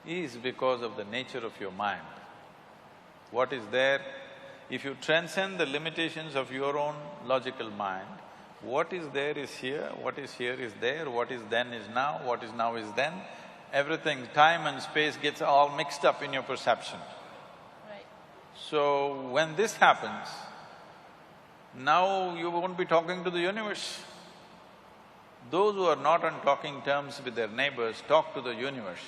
is because of the nature of your mind. What is there, if you transcend the limitations of your own logical mind, what is there is here, what is here is there, what is then is now, what is now is then. Everything, time and space gets all mixed up in your perception. Right. So, when this happens, now you won't be talking to the universe. Those who are not on talking terms with their neighbors talk to the universe.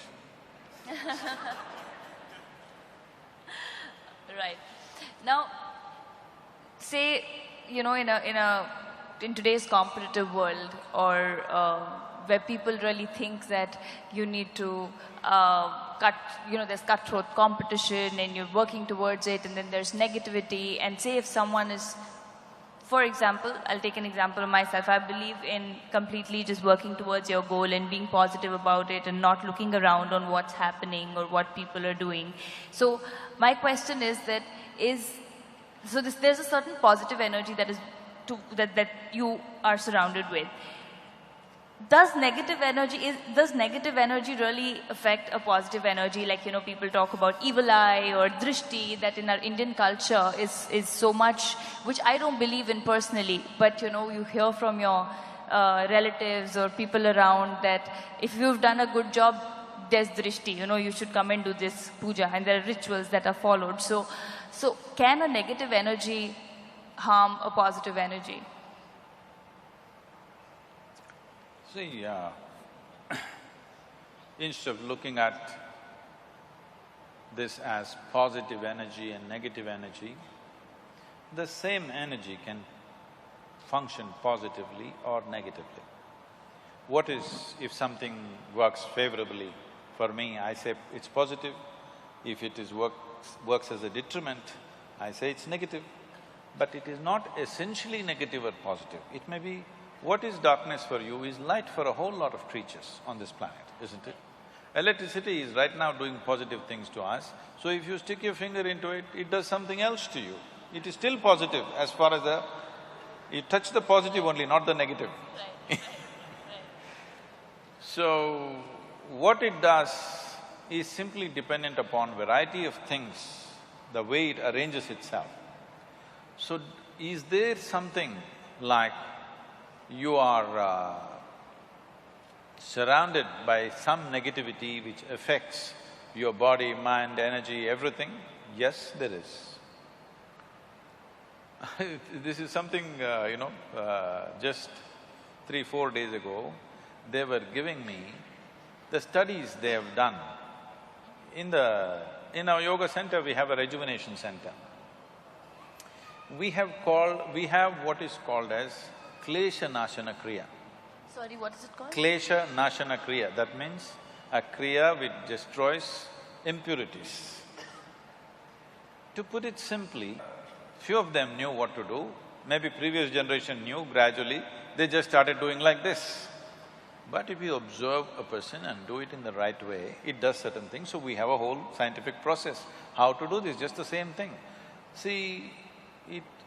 Right. Now, say, you know, in today's competitive world, or where people really think that you need to there's cutthroat competition and you're working towards it, and then there's negativity, and say if someone is, for example, I'll take an example of myself. I believe in completely just working towards your goal and being positive about it and not looking around on what's happening or what people are doing. So my question is that there's a certain positive energy that you are surrounded with. Does negative energy really affect a positive energy? Like, you know, people talk about evil eye or drishti, that in our Indian culture is so much, which I don't believe in personally, but you know, you hear from your relatives or people around that if you've done a good job, there's drishti, you know, you should come and do this puja, and there are rituals that are followed. So can a negative energy harm a positive energy? See, instead of looking at this as positive energy and negative energy, the same energy can function positively or negatively. What is, if something works favorably for me, I say it's positive. If it works as a detriment, I say it's negative. But it is not essentially negative or positive. It may be, what is darkness for you is light for a whole lot of creatures on this planet, isn't it? Electricity is right now doing positive things to us, so if you stick your finger into it, it does something else to you. It is still positive as far as you touch the positive only, not the negative. Right. So, what it does is simply dependent upon variety of things, the way it arranges itself. So, is there something like you are surrounded by some negativity which affects your body, mind, energy, everything? Yes, there is. This is something, just 3-4 days ago, they were giving me the studies they have done. In our yoga center, we have a rejuvenation center. We have what is called as Klesha Nashana Kriya. Sorry, what is it called? Klesha Nashana Kriya, that means a kriya which destroys impurities. To put it simply, few of them knew what to do, maybe previous generation knew, gradually they just started doing like this. But if you observe a person and do it in the right way, it does certain things, so we have a whole scientific process. How to do this, just the same thing. See,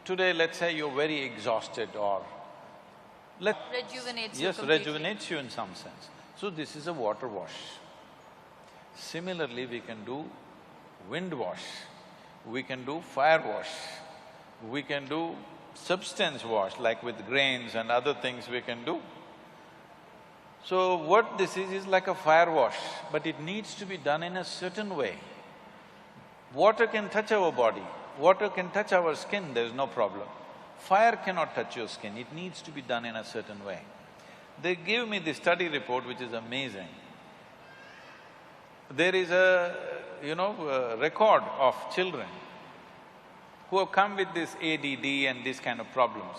today let's say you're very exhausted or rejuvenates you Yes, completely. rejuvenates you in some sense. So this is a water wash. Similarly, we can do wind wash, we can do fire wash, we can do substance wash, like with grains and other things we can do. So what this is like a fire wash, but it needs to be done in a certain way. Water can touch our body, water can touch our skin, there's no problem. Fire cannot touch your skin, it needs to be done in a certain way. They gave me the study report, which is amazing. There is a record of children who have come with this ADD and these kind of problems.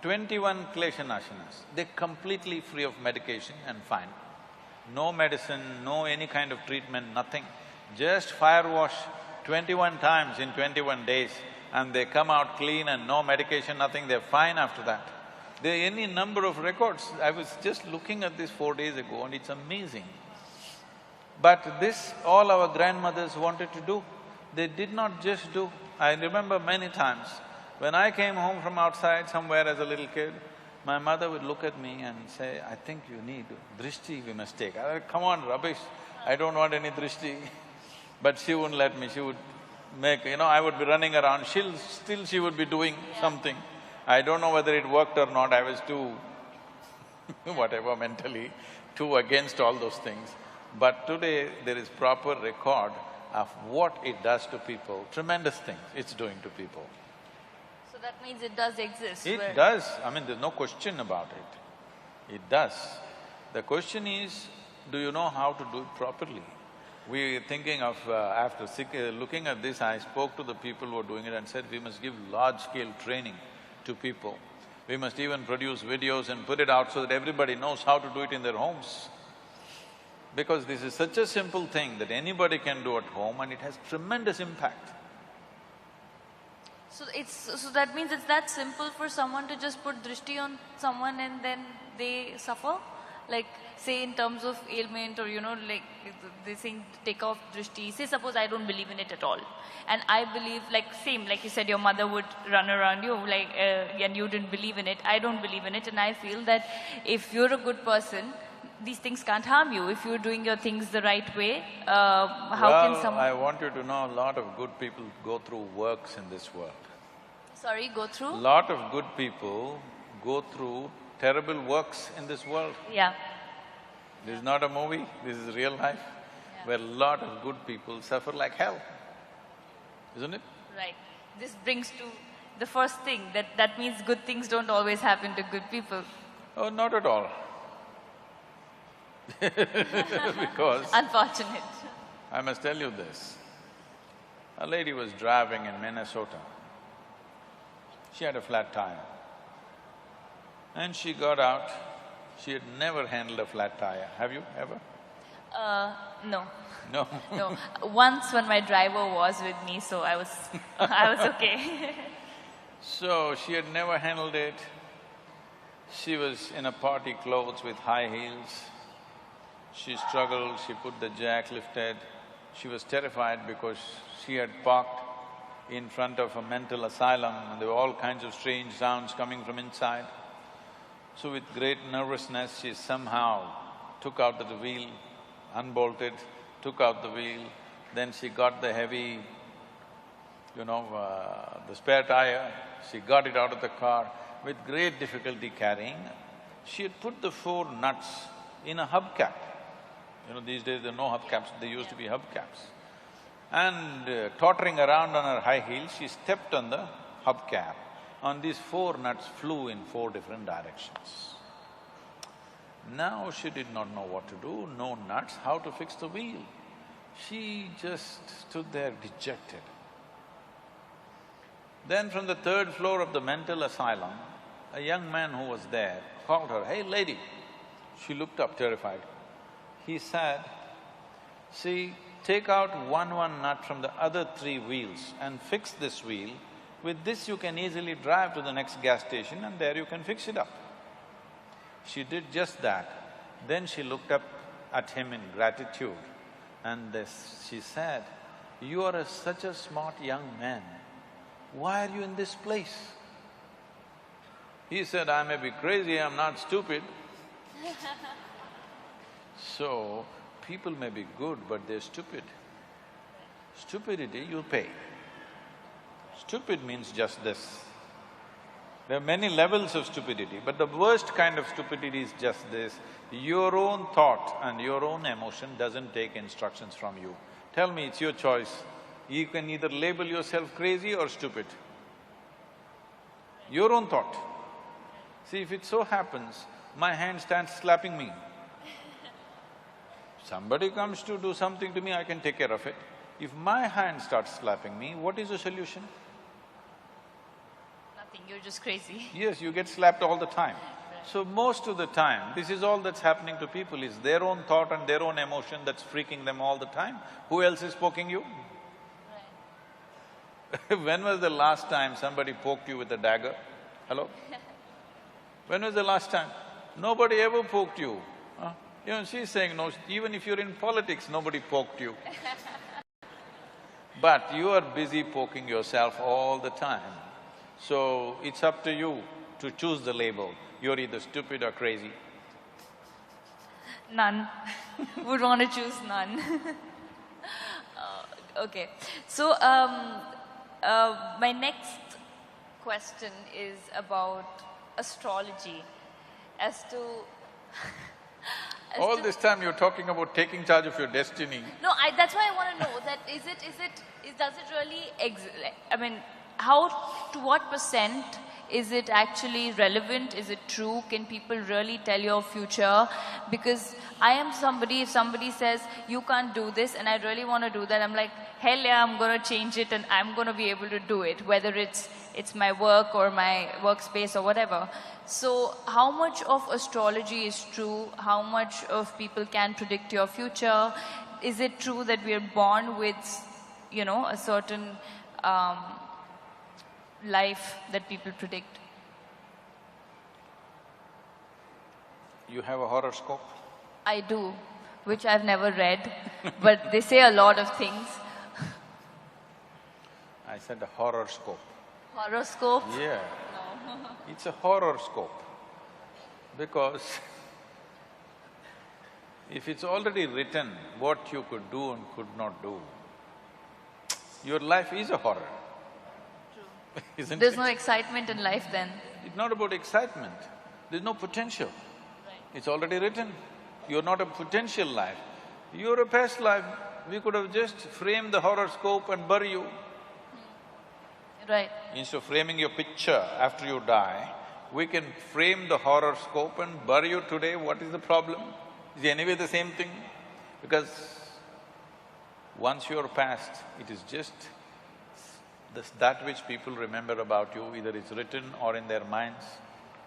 21 Klesha Nashanas, they're completely free of medication and fine. No medicine, no any kind of treatment, nothing. Just fire wash 21 times in 21 days, and they come out clean and no medication, nothing, they're fine after that. There are any number of records. I was just looking at this 4 days ago and it's amazing. But this, all our grandmothers wanted to do. They did not just do. I remember many times, when I came home from outside somewhere as a little kid, my mother would look at me and say, I think you need drishti, we must take. I said, come on, rubbish, I don't want any drishti. But she wouldn't let me, she would make… I would be running around, still she would be doing something. I don't know whether it worked or not, I was too whatever mentally, too against all those things. But today there is proper record of what it does to people, tremendous things it's doing to people. So that means it does exist. It does, I mean, there's no question about it. It does. The question is, do you know how to do it properly? We're thinking of… looking at this, I spoke to the people who are doing it and said, we must give large-scale training to people. We must even produce videos and put it out so that everybody knows how to do it in their homes. Because this is such a simple thing that anybody can do at home and it has tremendous impact. So that means it's that simple for someone to just put drishti on someone and then they suffer? Like, say in terms of ailment or like they saying take off drishti, say suppose I don't believe in it at all. And I believe, like you said, your mother would run around you and you didn't believe in it, I don't believe in it, and I feel that if you're a good person, these things can't harm you. If you're doing your things the right way, how can someone… I want you to know, a lot of good people go through works in this world. Sorry, go through? Lot of good people go through terrible works in this world. Yeah. This is not a movie, this is real life, where a lot of good people suffer like hell, isn't it? Right. This brings to the first thing, that means good things don't always happen to good people. Oh, not at all. Because… Unfortunate. I must tell you this. A lady was driving in Minnesota. She had a flat tire. And she got out. She had never handled a flat tire. Have you ever? No. No? No. Once when my driver was with me, so I was okay. So, she had never handled it. She was in a party clothes with high heels. She struggled, she put the jack lifted. She was terrified because she had parked in front of a mental asylum and there were all kinds of strange sounds coming from inside. So with great nervousness, she somehow took out the wheel, unbolted, took out the wheel, then she got the heavy, the spare tire, she got it out of the car with great difficulty carrying. She had put the 4 nuts in a hubcap. These days there are no hubcaps, they used to be hubcaps. And tottering around on her high heels, she stepped on the hubcap. And these 4 nuts flew in 4 different directions. Now she did not know what to do, no nuts, how to fix the wheel. She just stood there dejected. Then from the 3rd floor of the mental asylum, a young man who was there called her, "Hey lady." She looked up terrified. He said, "See, take out one nut from the other 3 wheels and fix this wheel. With this you can easily drive to the next gas station and there you can fix it up." She did just that. Then she looked up at him in gratitude and she said, "You are such a smart young man. Why are you in this place?" He said, "I may be crazy, I'm not stupid." So, people may be good, but they're stupid. Stupidity, you pay. Stupid means just this. There are many levels of stupidity, but the worst kind of stupidity is just this. Your own thought and your own emotion doesn't take instructions from you. Tell me, it's your choice. You can either label yourself crazy or stupid. Your own thought. See, if it so happens, my hand starts slapping me. Somebody comes to do something to me, I can take care of it. If my hand starts slapping me, what is the solution? Nothing, you're just crazy. Yes, you get slapped all the time. So most of the time, this is all that's happening to people, is their own thought and their own emotion that's freaking them all the time. Who else is poking you? Right. When was the last time somebody poked you with a dagger? Hello? When was the last time? Nobody ever poked you. Huh? You know, she's saying no, even if you're in politics, nobody poked you. But you are busy poking yourself all the time. So, it's up to you to choose the label. You're either stupid or crazy. None. Would want to choose none. Okay. So, my next question is about astrology. As to… All this time you're talking about taking charge of your destiny. No, that's why I want to know that does it really I mean, how, to what percent is it actually relevant? Is it true? Can people really tell your future? Because I am somebody, if somebody says, you can't do this and I really want to do that, I'm like, hell yeah, I'm going to change it and I'm going to be able to do it, whether it's my work or my workspace or whatever. So how much of astrology is true? How much of people can predict your future? Is it true that we are born with, you know, a certain life that people predict? You have a horoscope? I do, which I've never read, but they say a lot of things. I said a horoscope. Horoscope? Yeah. No. It's a horoscope because if it's already written what you could do and could not do, your life is a horror. True. Isn't There's it? no excitement in life then. It's not about excitement, there's no potential. Right. It's already written. You're not a potential life. You're a past life. We could have just framed the horoscope and bury you. Right. Instead of framing your picture after you die, we can frame the horoscope and bury you today. What is the problem? Is it anyway the same thing? Because once you're past, it is just that which people remember about you, either it's written or in their minds,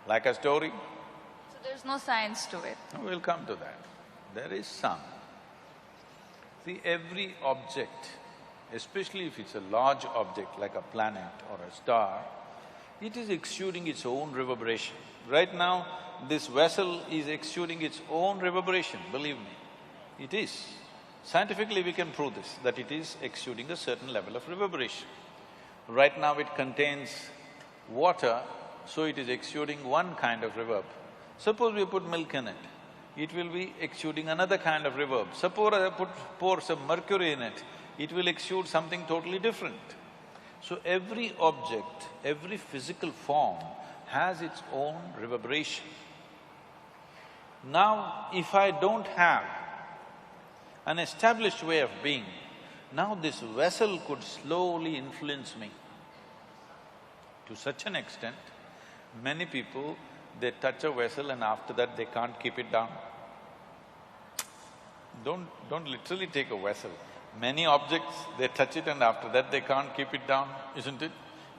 like a story. So there's no science to it. We'll come to that. There is some. See, every object, especially if it's a large object like a planet or a star, it is exuding its own reverberation. Right now, this vessel is exuding its own reverberation, believe me. It is. Scientifically, we can prove this, that it is exuding a certain level of reverberation. Right now, it contains water, so it is exuding one kind of reverb. Suppose we put milk in it, it will be exuding another kind of reverb. Suppose I pour some mercury in it, it will exude something totally different. So every object, every physical form has its own reverberation. Now, if I don't have an established way of being, now this vessel could slowly influence me. To such an extent, many people, they touch a vessel and after that they can't keep it down. Don't literally take a vessel. Many objects, they touch it and after that they can't keep it down, isn't it?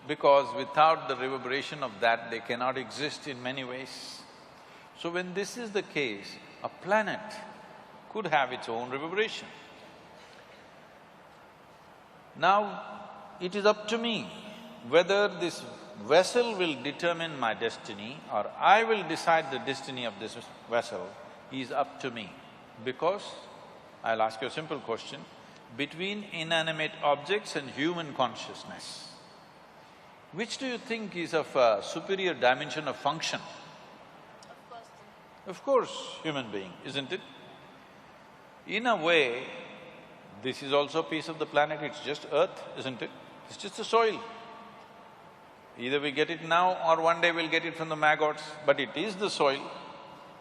Because without the reverberation of that, they cannot exist in many ways. So when this is the case, a planet could have its own reverberation. Now, it is up to me whether this vessel will determine my destiny or I will decide the destiny of this vessel is up to me. Because, I'll ask you a simple question, between inanimate objects and human consciousness, which do you think is of a superior dimension of function? Of course, human being, isn't it? In a way, this is also a piece of the planet, it's just earth, isn't it? It's just the soil. Either we get it now or one day we'll get it from the maggots, but it is the soil.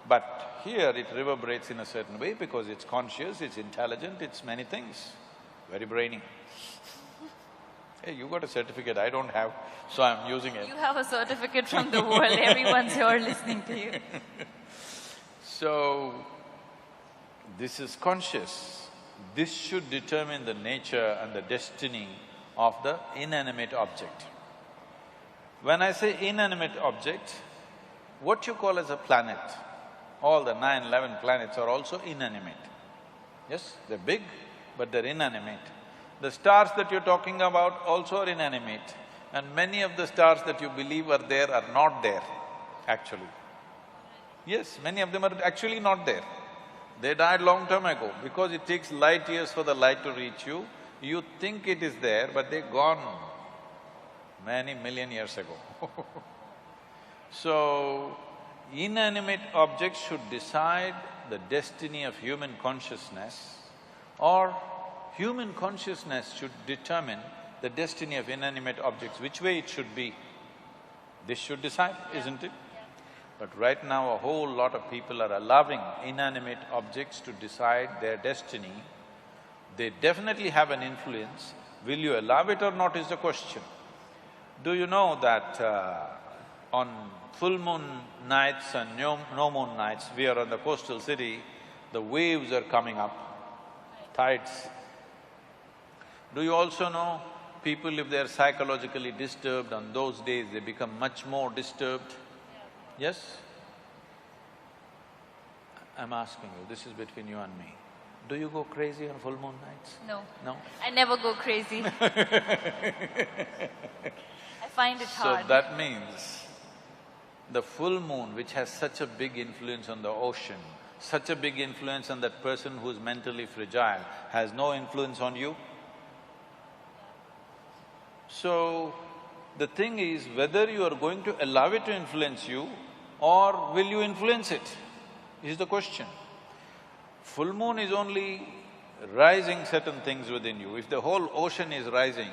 But here it reverberates in a certain way because it's conscious, it's intelligent, it's many things, very brainy. Hey, you got a certificate, I don't have, so I'm using it. You have a certificate from the world, everyone's here listening to you. So, this is conscious. This should determine the nature and the destiny of the inanimate object. When I say inanimate object, what you call as a planet, all the 9, 11 planets are also inanimate. Yes, they're big, but they're inanimate. The stars that you're talking about also are inanimate, and many of the stars that you believe are there are not there, actually. Yes, many of them are actually not there. They died long time ago. Because it takes light years for the light to reach you, you think it is there, but they're gone many million years ago. So, inanimate objects should decide the destiny of human consciousness, or human consciousness should determine the destiny of inanimate objects, which way it should be. This should decide, isn't it? But right now, a whole lot of people are allowing inanimate objects to decide their destiny. They definitely have an influence. Will you allow it or not is the question. Do you know that on full moon nights and no moon nights, we are on the coastal city, the waves are coming up, tides. Do you also know people, if they're psychologically disturbed on those days, they become much more disturbed? Yes? I'm asking you, this is between you and me. Do you go crazy on full moon nights? No. No? I never go crazy. I find it hard. So that means the full moon, which has such a big influence on the ocean, such a big influence on that person who's mentally fragile, has no influence on you? So, the thing is whether you are going to allow it to influence you or will you influence it, is the question. Full moon is only rising certain things within you. If the whole ocean is rising,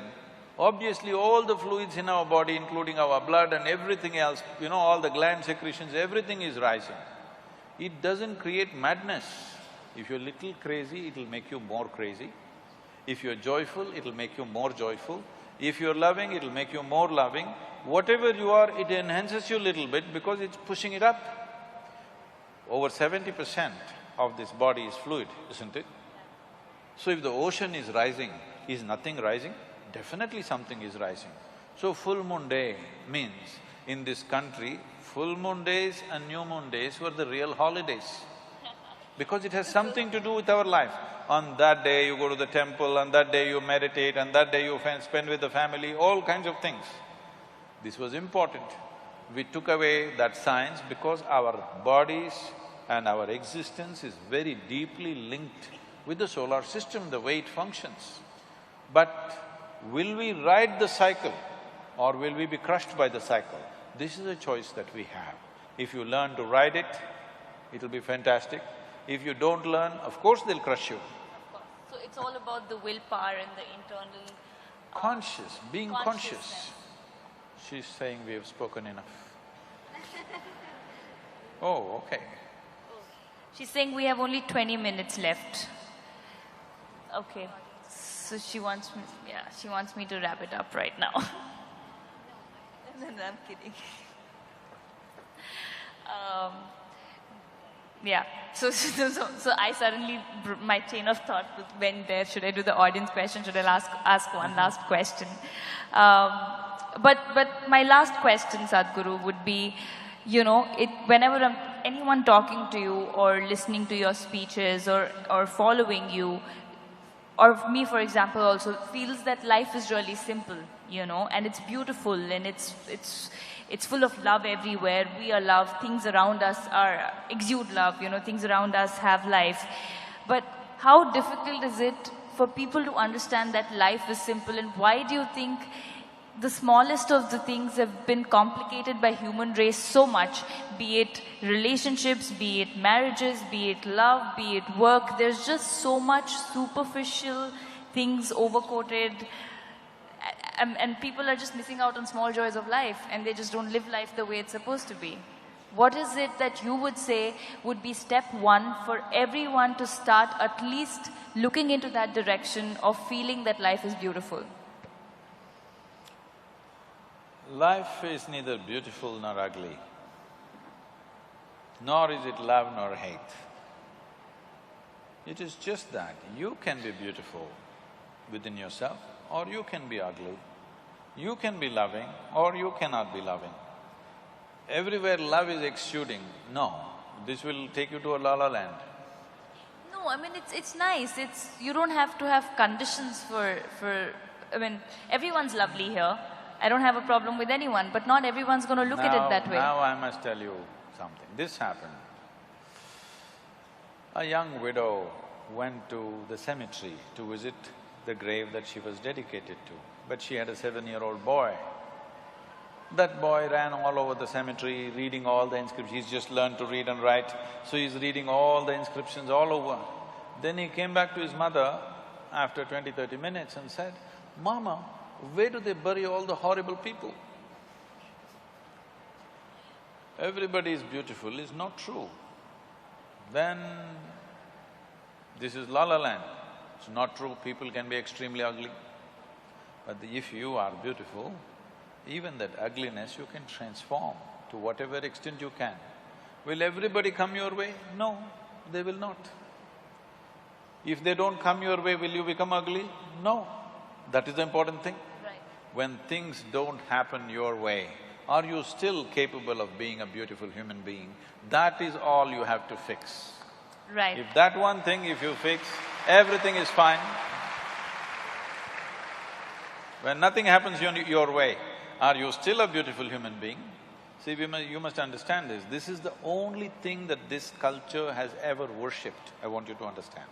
obviously all the fluids in our body, including our blood and everything else, all the gland secretions, everything is rising. It doesn't create madness. If you're little crazy, it'll make you more crazy. If you're joyful, it'll make you more joyful. If you're loving, it'll make you more loving. Whatever you are, it enhances you a little bit because it's pushing it up. Over 70% of this body is fluid, isn't it? So if the ocean is rising, is nothing rising? Definitely something is rising. So full moon day means, in this country, full moon days and new moon days were the real holidays. Because it has something to do with our life. On that day you go to the temple, on that day you meditate, on that day you spend with the family, all kinds of things. This was important. We took away that science because our bodies and our existence is very deeply linked with the solar system, the way it functions. But will we ride the cycle or will we be crushed by the cycle? This is a choice that we have. If you learn to ride it, it'll be fantastic. If you don't learn, of course they'll crush you. Of course. So it's all about the willpower and the internal… Conscious, being conscious. She's saying we have spoken enough. Oh, okay. She's saying we have only 20 minutes left. Okay. So she wants me to wrap it up right now. No, I'm kidding. Yeah, so I suddenly… my chain of thought went there, should I do the audience question, should I ask one last question? But my last question, Sadhguru, would be, whenever anyone talking to you or listening to your speeches or following you, or me for example also, feels that life is really simple, and it's beautiful and it's full of love everywhere. We are love, things around us exude love, things around us have life. But how difficult is it for people to understand that life is simple, and why do you think the smallest of the things have been complicated by human race so much, be it relationships, be it marriages, be it love, be it work? There's just so much superficial things overcoated, and people are just missing out on small joys of life, and they just don't live life the way it's supposed to be. What is it that you would say would be step one for everyone to start at least looking into that direction of feeling that life is beautiful? Life is neither beautiful nor ugly, nor is it love nor hate. It is just that you can be beautiful within yourself or you can be ugly. You can be loving or you cannot be loving. Everywhere love is exuding, no, this will take you to a la-la land. No, I mean, it's nice. You don't have to have conditions for… I mean, everyone's lovely here. I don't have a problem with anyone, but not everyone's going to look at it that way. Now I must tell you something. This happened. A young widow went to the cemetery to visit the grave that she was dedicated to, but she had a 7-year-old boy. That boy ran all over the cemetery, reading all the inscriptions. He's just learned to read and write, so he's reading all the inscriptions all over. Then he came back to his mother after 20-30 minutes and said, "Mama, where do they bury all the horrible people? Everybody is beautiful is not true. Then this is La La Land. It's not true, people can be extremely ugly. But if you are beautiful, even that ugliness you can transform to whatever extent you can. Will everybody come your way? No, they will not. If they don't come your way, will you become ugly? No. That is the important thing. Right. When things don't happen your way, are you still capable of being a beautiful human being? That is all you have to fix. Right. If that one thing if you fix, everything is fine. When nothing happens your way, are you still a beautiful human being? See, you must understand this. This is the only thing that this culture has ever worshipped, I want you to understand.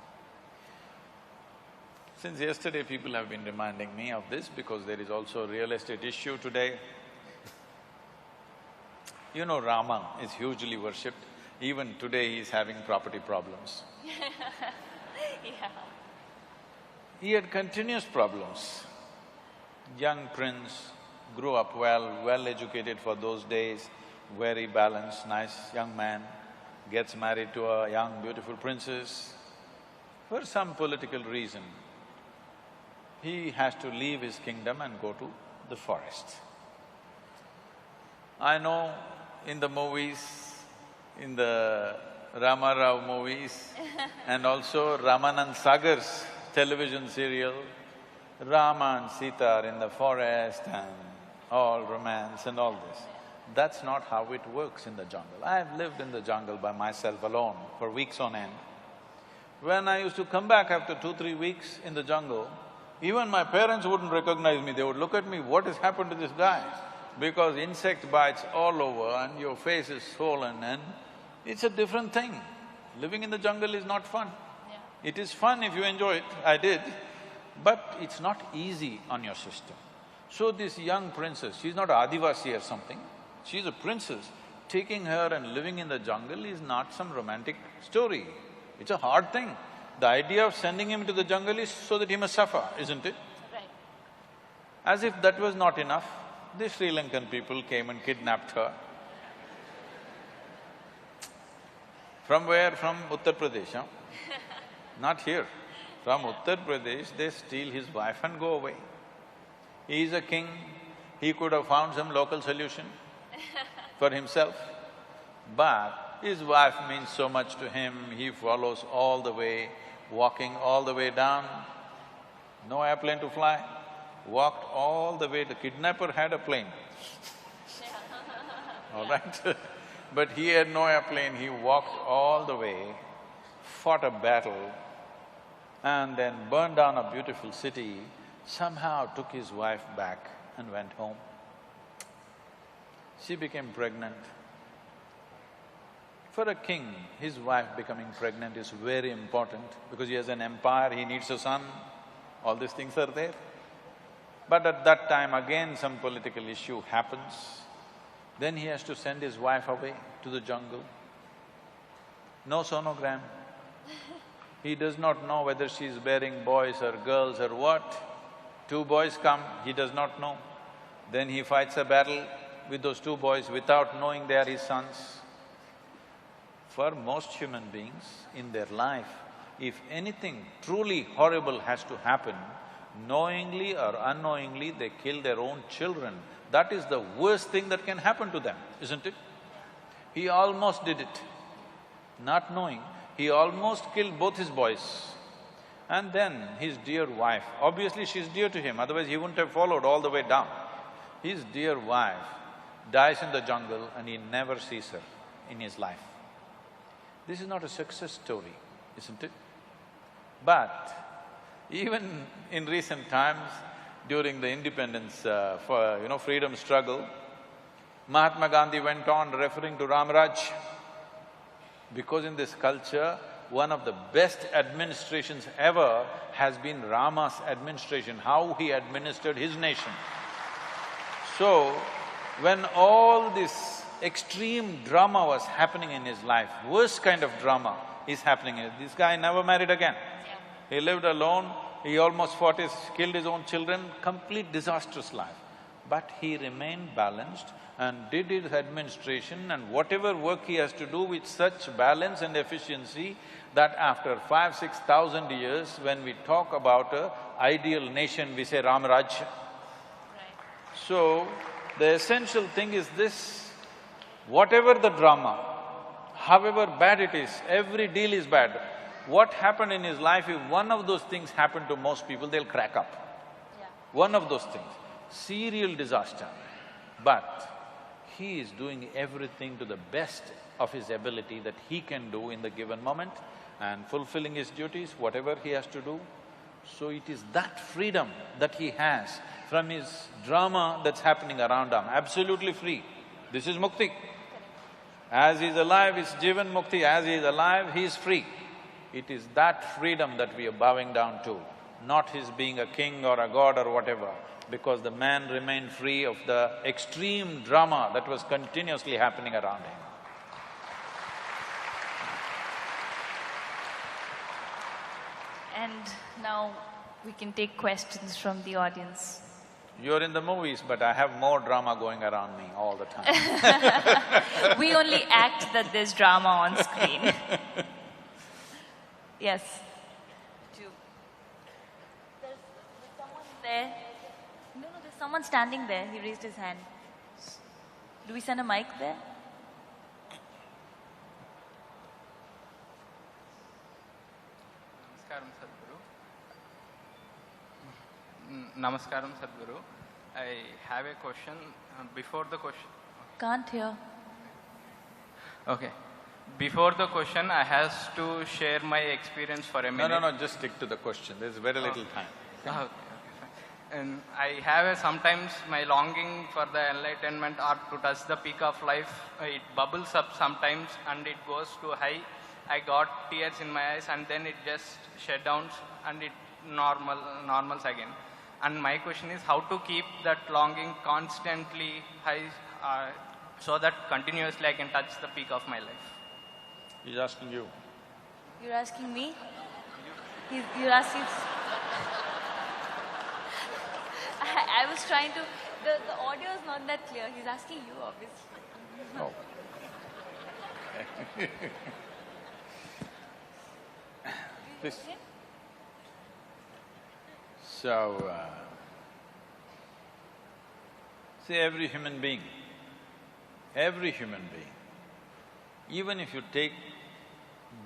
Since yesterday, people have been reminding me of this because there is also a real estate issue today. You know, Rama is hugely worshipped. Even today, he is having property problems. Yeah. He had continuous problems. Young prince, grew up well-educated for those days, very balanced, nice young man, gets married to a young, beautiful princess. For some political reason, he has to leave his kingdom and go to the forest. I know in the movies, in the Rama Rao movies and also Ramanand Sagar's television serial, Rama and Sita are in the forest and all romance and all this. That's not how it works in the jungle. I've lived in the jungle by myself alone for weeks on end. When I used to come back after 2-3 weeks in the jungle, even my parents wouldn't recognize me, they would look at me, what has happened to this guy? Because insect bites all over and your face is swollen and it's a different thing. Living in the jungle is not fun. Yeah. It is fun if you enjoy it, I did, but it's not easy on your system. So this young princess, she's not Adivasi or something, she's a princess. Taking her and living in the jungle is not some romantic story. It's a hard thing. The idea of sending him to the jungle is so that he must suffer, isn't it? Right. As if that was not enough, the Sri Lankan people came and kidnapped her. From where? From Uttar Pradesh, huh? Not here. From Uttar Pradesh, they steal his wife and go away. He is a king, he could have found some local solution for himself, but his wife means so much to him, he follows all the way, walking all the way down, no airplane to fly, walked all the way, the kidnapper had a plane, all right? But he had no airplane, he walked all the way, fought a battle, and then burned down a beautiful city, somehow took his wife back and went home. She became pregnant. For a king, his wife becoming pregnant is very important because he has an empire, he needs a son, all these things are there. But at that time again some political issue happens, then he has to send his wife away to the jungle. No sonogram. He does not know whether she's bearing boys or girls or what. 2 boys come, he does not know. Then he fights a battle with those 2 boys without knowing they are his sons. For most human beings in their life, if anything truly horrible has to happen, knowingly or unknowingly they kill their own children. That is the worst thing that can happen to them, isn't it? He almost did it, not knowing. He almost killed both his boys. And then his dear wife, obviously she's dear to him, otherwise he wouldn't have followed all the way down. His dear wife dies in the jungle and he never sees her in his life. This is not a success story, isn't it? But even in recent times, during the independence freedom struggle, Mahatma Gandhi went on referring to Ram Raj, because in this culture, one of the best administrations ever has been Rama's administration, how he administered his nation. So, when all this extreme drama was happening in his life, worst kind of drama is happening. This guy never married again. He lived alone, he almost killed his own children, complete disastrous life. But he remained balanced and did his administration and whatever work he has to do with such balance and efficiency that after 5,000–6,000 years, when we talk about a ideal nation, we say Ram Raj. So, the essential thing is this, whatever the drama, however bad it is, every deal is bad. What happened in his life, if one of those things happened to most people, they'll crack up. One of those things, serial disaster. But he is doing everything to the best of his ability that he can do in the given moment and fulfilling his duties, whatever he has to do. So it is that freedom that he has from his drama that's happening around him, absolutely free. This is mukti. As he is alive, it's Jivan Mukti, as he is alive, he is free. It is that freedom that we are bowing down to, not his being a king or a god or whatever, because the man remained free of the extreme drama that was continuously happening around him. And now we can take questions from the audience. You're in the movies, but I have more drama going around me all the time. We only act that there's drama on screen. Yes. There's someone there. No, there's someone standing there. He raised his hand. Do we send a mic there? Namaskaram, Sadhguru. I have a question. Before the question… Can't hear. Okay. Before the question, I have to share my experience for a minute. No, just stick to the question. There's very little time. Okay, fine. And I have sometimes my longing for the enlightenment or to touch the peak of life. It bubbles up sometimes and it goes too high. I got tears in my eyes and then it just shut down and it normals again. And my question is how to keep that longing constantly high so that continuously I can touch the peak of my life. He's asking you. You're asking me? You're asking… I was trying to… The audio is not that clear. He's asking you, obviously. Oh. This… So, see, every human being, even if you take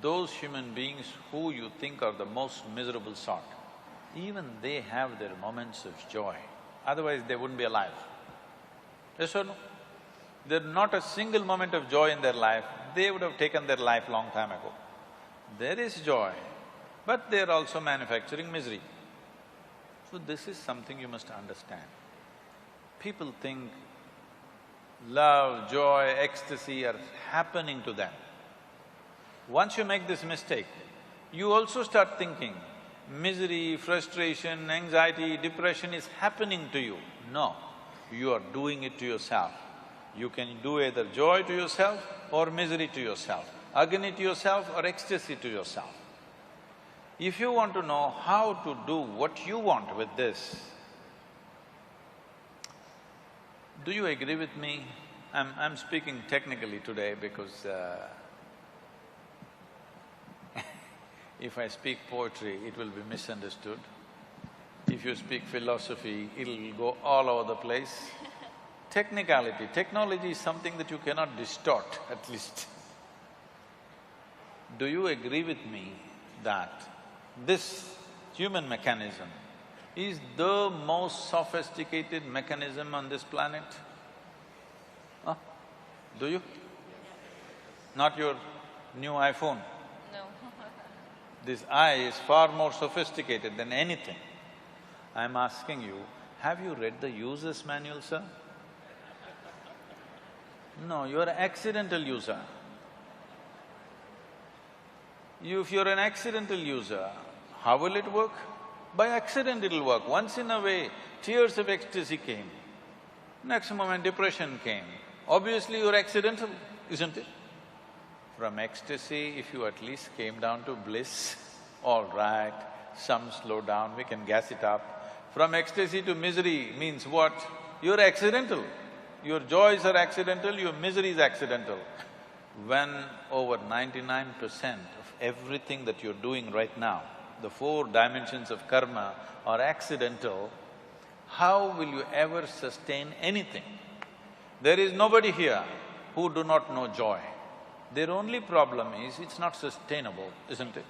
those human beings who you think are the most miserable sort, even they have their moments of joy, otherwise they wouldn't be alive. Yes or no? There's not a single moment of joy in their life, they would have taken their life long time ago. There is joy, but they're also manufacturing misery. So this is something you must understand. People think love, joy, ecstasy are happening to them. Once you make this mistake, you also start thinking misery, frustration, anxiety, depression is happening to you. No, you are doing it to yourself. You can do either joy to yourself or misery to yourself, agony to yourself or ecstasy to yourself. If you want to know how to do what you want with this, do you agree with me? I'm speaking technically today because if I speak poetry, it will be misunderstood. If you speak philosophy, it'll go all over the place. Technicality, technology is something that you cannot distort, at least. Do you agree with me that this human mechanism is the most sophisticated mechanism on this planet? Huh? Do you? Not your new iPhone? No. This eye is far more sophisticated than anything. I'm asking you, have you read the user's manual, sir? No, you're an accidental user. If you're an accidental user, how will it work? By accident it'll work. Once in a way, tears of ecstasy came. Next moment depression came. Obviously you're accidental, isn't it? From ecstasy, if you at least came down to bliss, all right, some slow down, we can gas it up. From ecstasy to misery means what? You're accidental. Your joys are accidental, your misery is accidental. When over 99% of everything that you're doing right now, the 4 dimensions of karma are accidental, how will you ever sustain anything? There is nobody here who do not know joy. Their only problem is it's not sustainable, isn't it?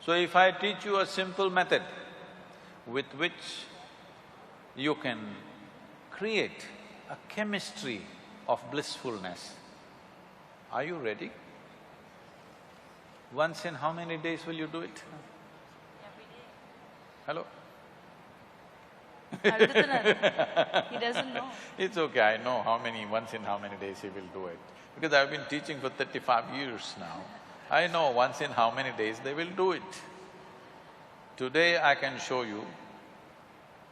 So if I teach you a simple method with which you can create a chemistry of blissfulness, are you ready? Once in how many days will you do it? Hello? He doesn't know. It's okay, I know once in how many days he will do it. Because I've been teaching for 35 years now. I know once in how many days they will do it. Today I can show you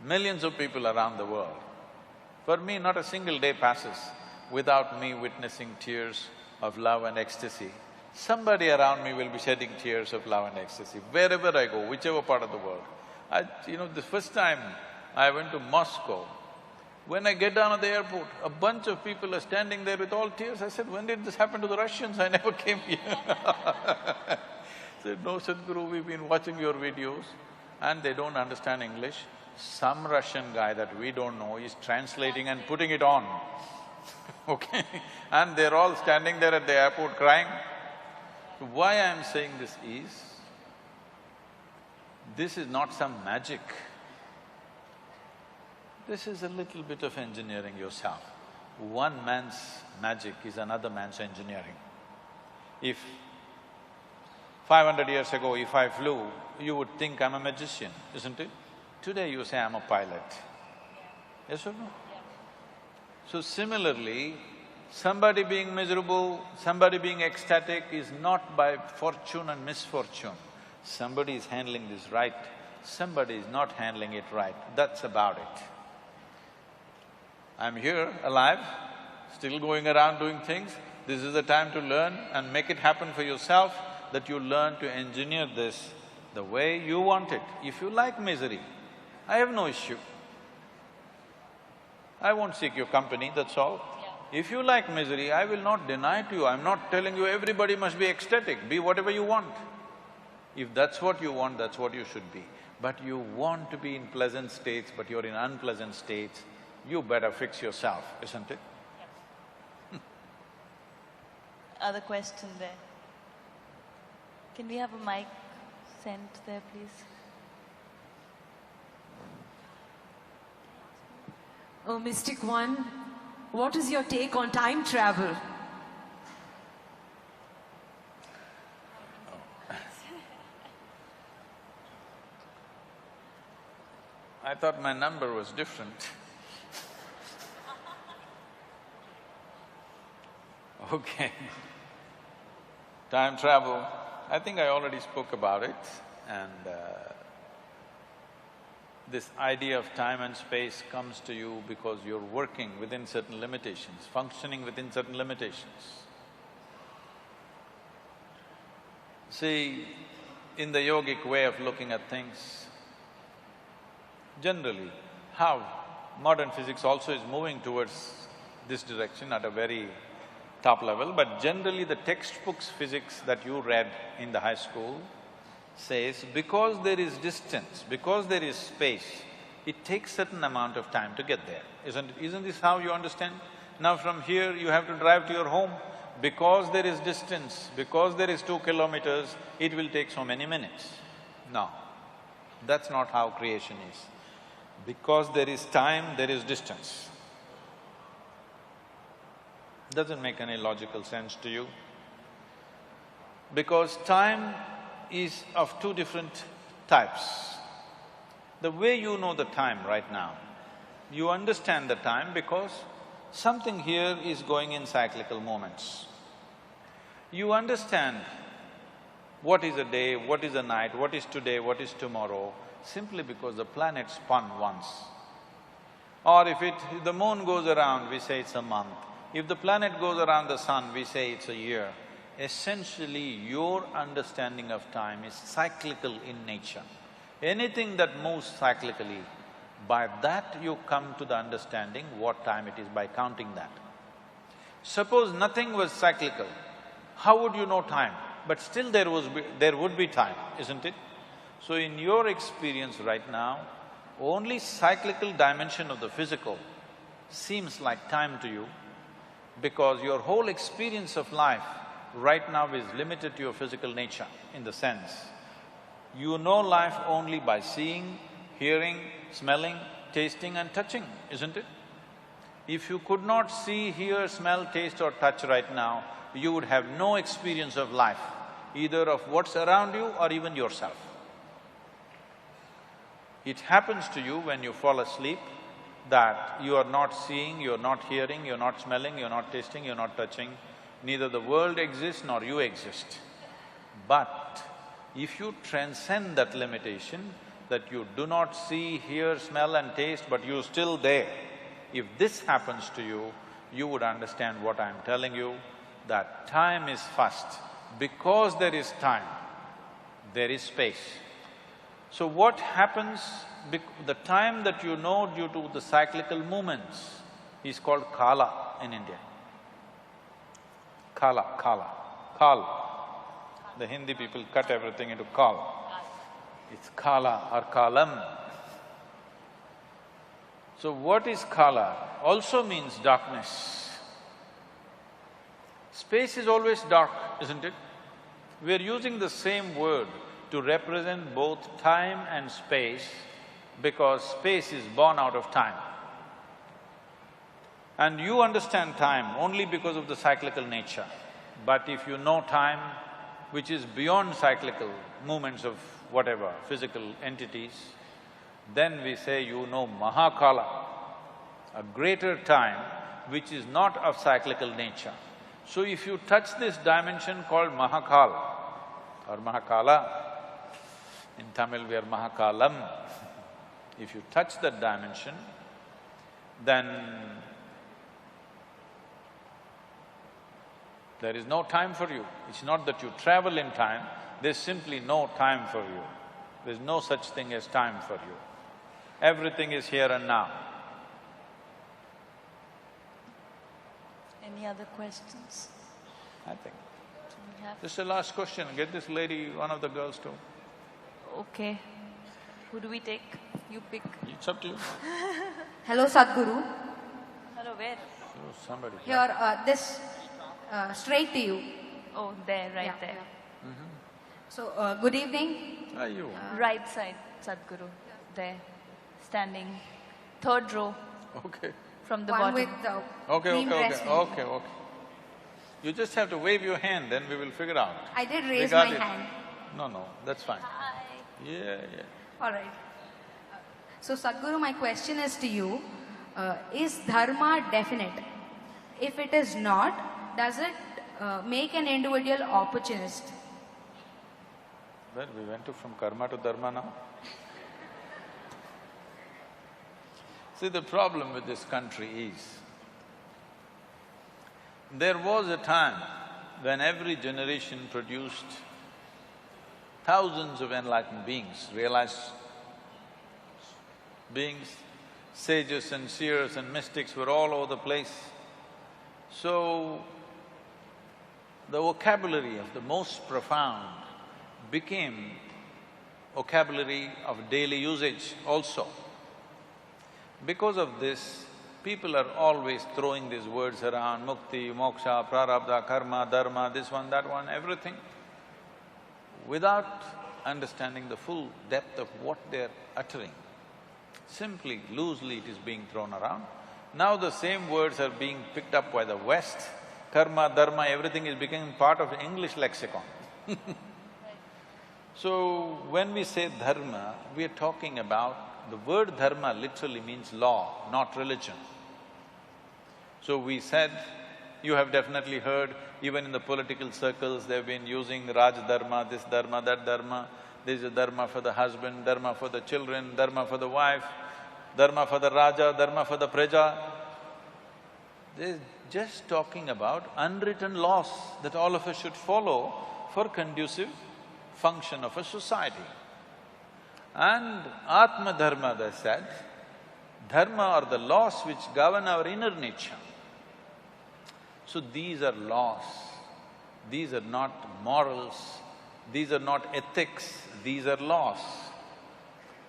millions of people around the world. For me, not a single day passes without me witnessing tears of love and ecstasy. Somebody around me will be shedding tears of love and ecstasy, wherever I go, whichever part of the world. The first time I went to Moscow, when I get down at the airport, a bunch of people are standing there with all tears. I said, when did this happen to the Russians? I never came here. I said, no, Sadhguru, we've been watching your videos and they don't understand English. Some Russian guy that we don't know is translating and putting it on, okay? And they're all standing there at the airport crying. Why I'm saying this is not some magic. This is a little bit of engineering yourself. One man's magic is another man's engineering. If 500 years ago, if I flew, you would think I'm a magician, isn't it? Today you say I'm a pilot. Yes or no? So similarly, somebody being miserable, somebody being ecstatic is not by fortune and misfortune. Somebody is handling this right, somebody is not handling it right, that's about it. I'm here, alive, still going around doing things. This is the time to learn and make it happen for yourself, that you learn to engineer this the way you want it. If you like misery, I have no issue. I won't seek your company, that's all. If you like misery, I will not deny to you. I'm not telling you everybody must be ecstatic, be whatever you want. If that's what you want, that's what you should be. But you want to be in pleasant states, but you're in unpleasant states, you better fix yourself, isn't it? Other question there. Can we have a mic sent there, please? Oh, Mystic One, what is your take on time travel? I thought my number was different. Okay. Time travel, I think I already spoke about it, and this idea of time and space comes to you because you're working within certain limitations, functioning within certain limitations. See, in the yogic way of looking at things, generally, how modern physics also is moving towards this direction at a very top level, but generally the textbooks physics that you read in the high school says because there is distance, because there is space, it takes certain amount of time to get there, isn't this how you understand? Now from here you have to drive to your home, because there is distance, because there is 2 kilometers, it will take so many minutes. No, that's not how creation is. Because there is time, there is distance. Doesn't make any logical sense to you. Because time is of 2 different types. The way you know the time right now, you understand the time because something here is going in cyclical moments. You understand What is a day, what is a night, what is today, what is tomorrow, simply because the planet spun once. Or if the moon goes around, we say it's a month. If the planet goes around the sun, we say it's a year. Essentially, your understanding of time is cyclical in nature. Anything that moves cyclically, by that you come to the understanding what time it is, by counting that. Suppose nothing was cyclical, how would you know time? But still there would be time, isn't it? So in your experience right now, only cyclical dimension of the physical seems like time to you because your whole experience of life right now is limited to your physical nature in the sense you know life only by seeing, hearing, smelling, tasting and touching, isn't it? If you could not see, hear, smell, taste or touch right now, you would have no experience of life, either of what's around you or even yourself. It happens to you when you fall asleep that you are not seeing, you're not hearing, you're not smelling, you're not tasting, you're not touching. Neither the world exists nor you exist. But if you transcend that limitation, that you do not see, hear, smell and taste, but you're still there, if this happens to you, you would understand what I'm telling you, that time is first. Because there is time, there is space. So what happens, the time that you know due to the cyclical movements is called kala in India. Kala. Kal. The Hindi people cut everything into kal. It's kala or kalam. So what is kala? Also means darkness. Space is always dark, isn't it? We're using the same word to represent both time and space because space is born out of time. And you understand time only because of the cyclical nature. But if you know time, which is beyond cyclical movements of whatever, physical entities, then we say you know Mahakala, a greater time which is not of cyclical nature. So if you touch this dimension called Mahakal or Mahakala, in Tamil we are Mahakalam, if you touch that dimension, then there is no time for you. It's not that you travel in time, there's simply no time for you. There's no such thing as time for you. Everything is here and now. Any other questions? I think. This is the last question. Get this lady, one of the girls too. Okay. Who do we take? You pick. It's up to you. Hello, Sadhguru. Hello, where? Oh, somebody. Here, straight to you. Oh, there, right there. So, good evening. How are you? Right side, Sadhguru. There, standing, third row. Okay. From the One bottom. with Okay. You just have to wave your hand, then we will figure out. I did raise my hand. No, that's fine. Hi. Yeah. All right. So, Sadhguru, my question is to you, is dharma definite? If it is not, does it make an individual opportunist? Well, we went from karma to dharma now. See, the problem with this country is, there was a time when every generation produced thousands of enlightened beings, realized beings, sages and seers and mystics were all over the place. So, the vocabulary of the most profound became vocabulary of daily usage also. Because of this, people are always throwing these words around, mukti, moksha, prarabdha, karma, dharma, this one, that one, everything, without understanding the full depth of what they're uttering. Simply, loosely it is being thrown around. Now the same words are being picked up by the West. Karma, dharma, everything is becoming part of English lexicon. So, when we say dharma, we are talking about… the word dharma literally means law, not religion. So we said, You have definitely heard, even in the political circles, they've been using Raj Dharma, this Dharma, that Dharma. There's a Dharma for the husband, Dharma for the children, Dharma for the wife, Dharma for the Raja, Dharma for the Praja. They're just talking about unwritten laws that all of us should follow for conducive function of a society. And Atma Dharma, they said, Dharma are the laws which govern our inner nature. So these are laws, these are not morals, these are not ethics, these are laws.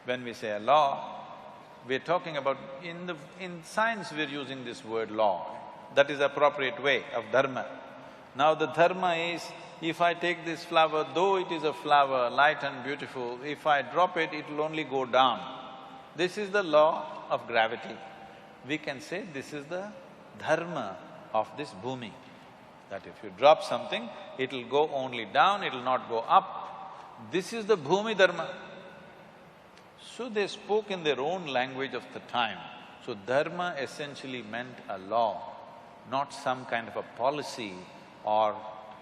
When we say a law, we're talking about… in science we're using this word law. That is the appropriate way of dharma. Now the dharma is, if I take this flower, though it is a flower, light and beautiful, if I drop it, it'll only go down. This is the law of gravity. We can say this is the dharma of this bhumi, that if you drop something, it'll go only down, it'll not go up. This is the bhumi dharma. So they spoke in their own language of the time. So dharma essentially meant a law, not some kind of a policy or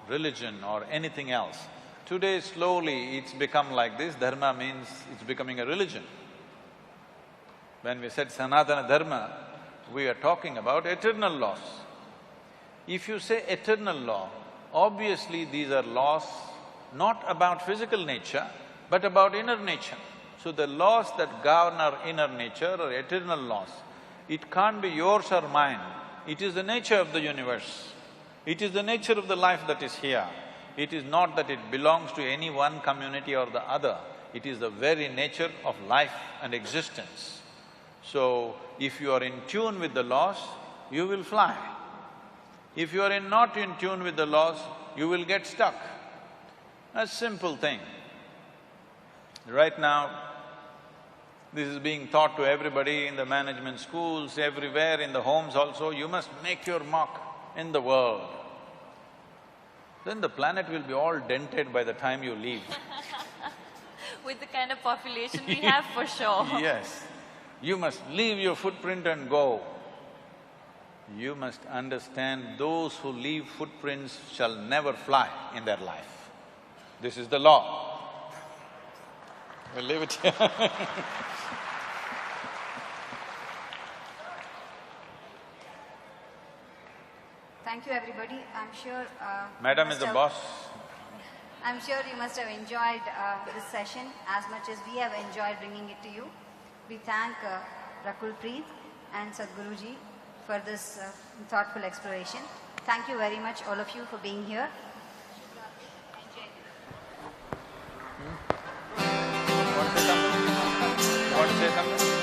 religion or anything else. Today slowly it's become like this, dharma means it's becoming a religion. When we said Sanatana Dharma, we are talking about eternal laws. If you say eternal law, obviously these are laws not about physical nature, but about inner nature. So the laws that govern our inner nature are eternal laws. It can't be yours or mine, it is the nature of the universe. It is the nature of the life that is here. It is not that it belongs to any one community or the other, it is the very nature of life and existence. So, if you are in tune with the laws, you will fly. If you are not in tune with the laws, you will get stuck. A simple thing. Right now, this is being taught to everybody in the management schools, everywhere, in the homes also, you must make your mark in the world. Then the planet will be all dented by the time you leave. With the kind of population we have, for sure. Yes. You must leave your footprint and go. You must understand those who leave footprints shall never fly in their life. This is the law. We'll leave it here. Thank you, everybody. I'm sure… Madam is the boss. I'm sure you must have enjoyed this session as much as we have enjoyed bringing it to you. We thank Rakul Preet and Sadhguruji for this thoughtful exploration. Thank you very much, all of you, for being here. Want to say something?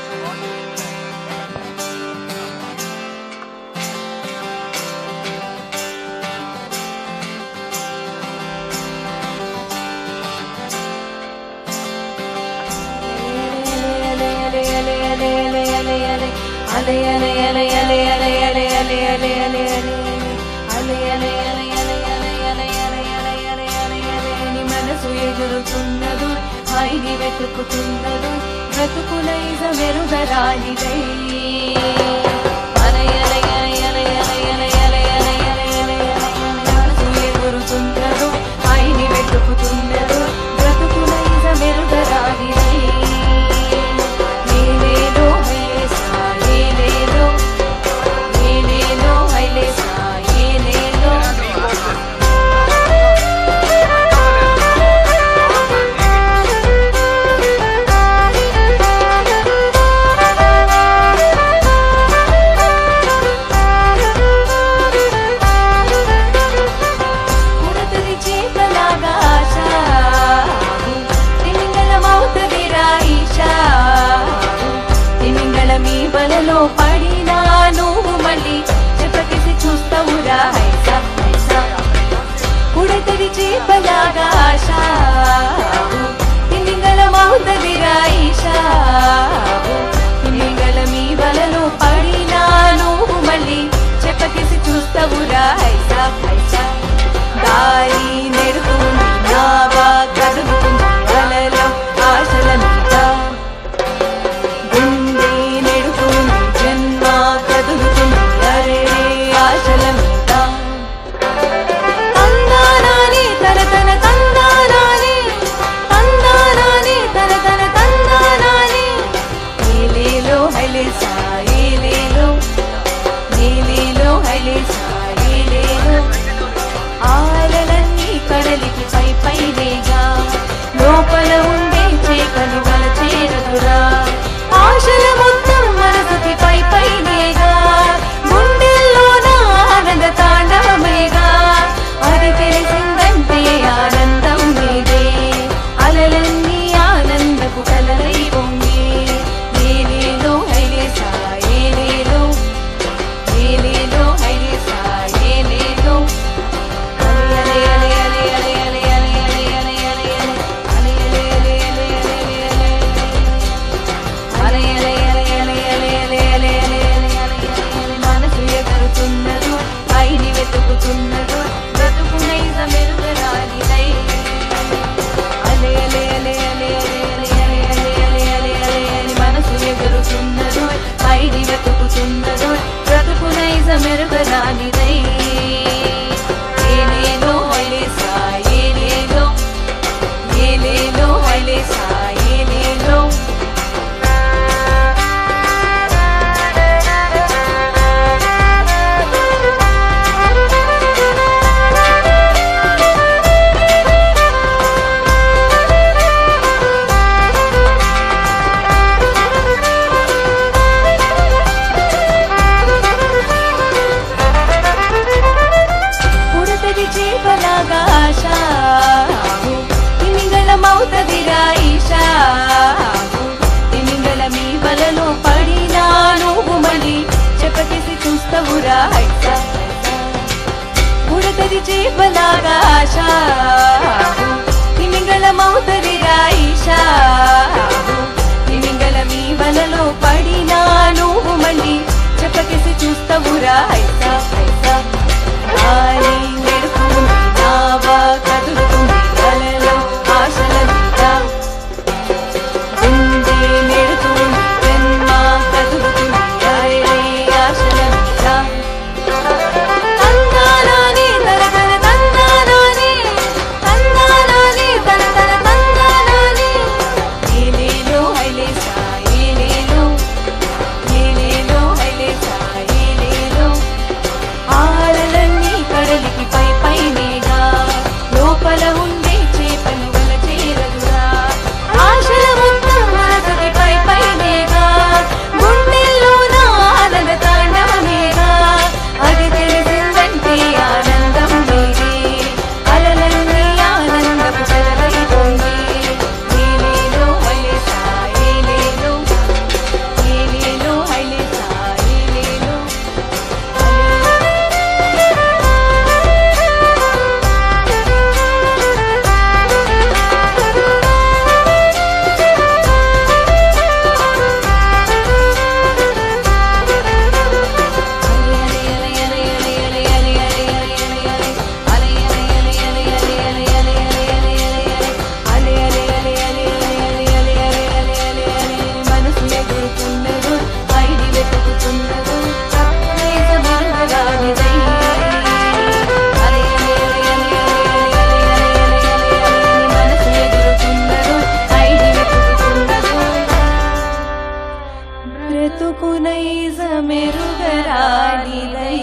మనసు ఎగురుతున్నదు హాయిని వెతుకుతున్నదు బ్రతుకులైజ మెరుగరానిదై మనసు ఎగురుతున్నదు హాయిని వెతుకుతున్నదు బ్రతుకులైజ మెరుగరానిదై ఏలేదో హైలేసా ఏలేదో ఏలేదో హైలేసా ఏలేదో బలలో పడినా నువ్వు మళ్ళీ చెప్పకేసి చూస్తావురా హైసా హైసా ఉడతడి చేపలాగా ఆశ తిమింగళ మౌతదిరా ఈశా తిమింగళ మీ బలలో పడినా నువ్వు మళ్ళీ చెప్పకేసి చూస్తావురా హైసా హైసా దారి నెడుతుంది నావా కదులుతుంది అలలో ఆశల మీద జన్మ కదులుతుంది అరే ఆశల మీద హైలేసా ఏలేలో ఏలేలో హైలేసా ఏలేలో ఆలలన్నీ కడలికి పై పైనేగా లోపల ఉండే చేపలు వల చేరదురా ఆశల మొత్తం మనసుకి పై పైనేగా గుండెల్లోన ఆనంద తాండవమేగా అది తెలిసిందంటే ఆనందం మీదే అలలన్నీ ఆనందపు కలలై పొంగి ఏలేలో హైలేసా ఏలేలో ఏలేలో హైలేసా ఏలేలో అలే అలే అలే అలే అలే అలే అలే అలే అలే అలే అలే అలే అలే మనసు ఎగరుతున్నదో పైని వెతుకుతున్నదో బ్రతుకునైజ మెరుగరానిదై అలే అలే అలే అలే అలే అలే అలే అలే అలే అలే అలే మనసు ఎగరుతున్నదో పైని వెతుకుతున్నదో బ్రతుకునైజ మెరుగరానిదై ఏలేలో హైలేసా ఏలేలో ఏలేలో హైలేసా ఏలేలో ఉడతది చేపలాగా ఆశ తిమింగళమవుతదిరా ఈశా తిమింగళ మీ వలలో పడినా నువ్వు మళ్ళీ చెప్పకేసి చూస్తావురా హైసా ఉడతది చేపలాగా ఆశ తిమింగళమవుతదిరా ఈశా తిమింగళ మీ వలలో పడినా నువ్వు మళ్ళీ చెప్పకేసి చూస్తావురా హైసా హైసా ఆలి మెరుపుంది నావా కదులుతుంది అలలో ఆశల మీద గుండె మెరుతుంది జన్మ కదులుతుంది అరే ఆశల మీద తందానాని తరతర తందానాని తందానాని తరతర తందానాని ఏలేలో హైలేసా ఏలేలో ఏలేలో హైలేసా ఏలేలో ఆలలన్నీ కడలికి పై పైనేగా లోపల ఉండే చేపలు వల చేరదురా ఆశల మొత్తం మనసుకి పై పైనేగా గుండెల్లోన ఆనంద తాండవమేగా అది తెలిసిందంటే ఆనందం మీదే అలలన్నీ ఆనందపు కలలై పొంగి ఏలేలో హైలేసా ఏలేలో ఏలేలో హైలేసా ఏలేలో మనసు ఎగురుతున్నదో పైడి వెతుకుతున్నదో నైజ మెరుగరానిదై మనసు ఎగురుతున్నదో పైడి వెతుకుతున్నదో బ్రతుకు నైజ మెరుగరానిదై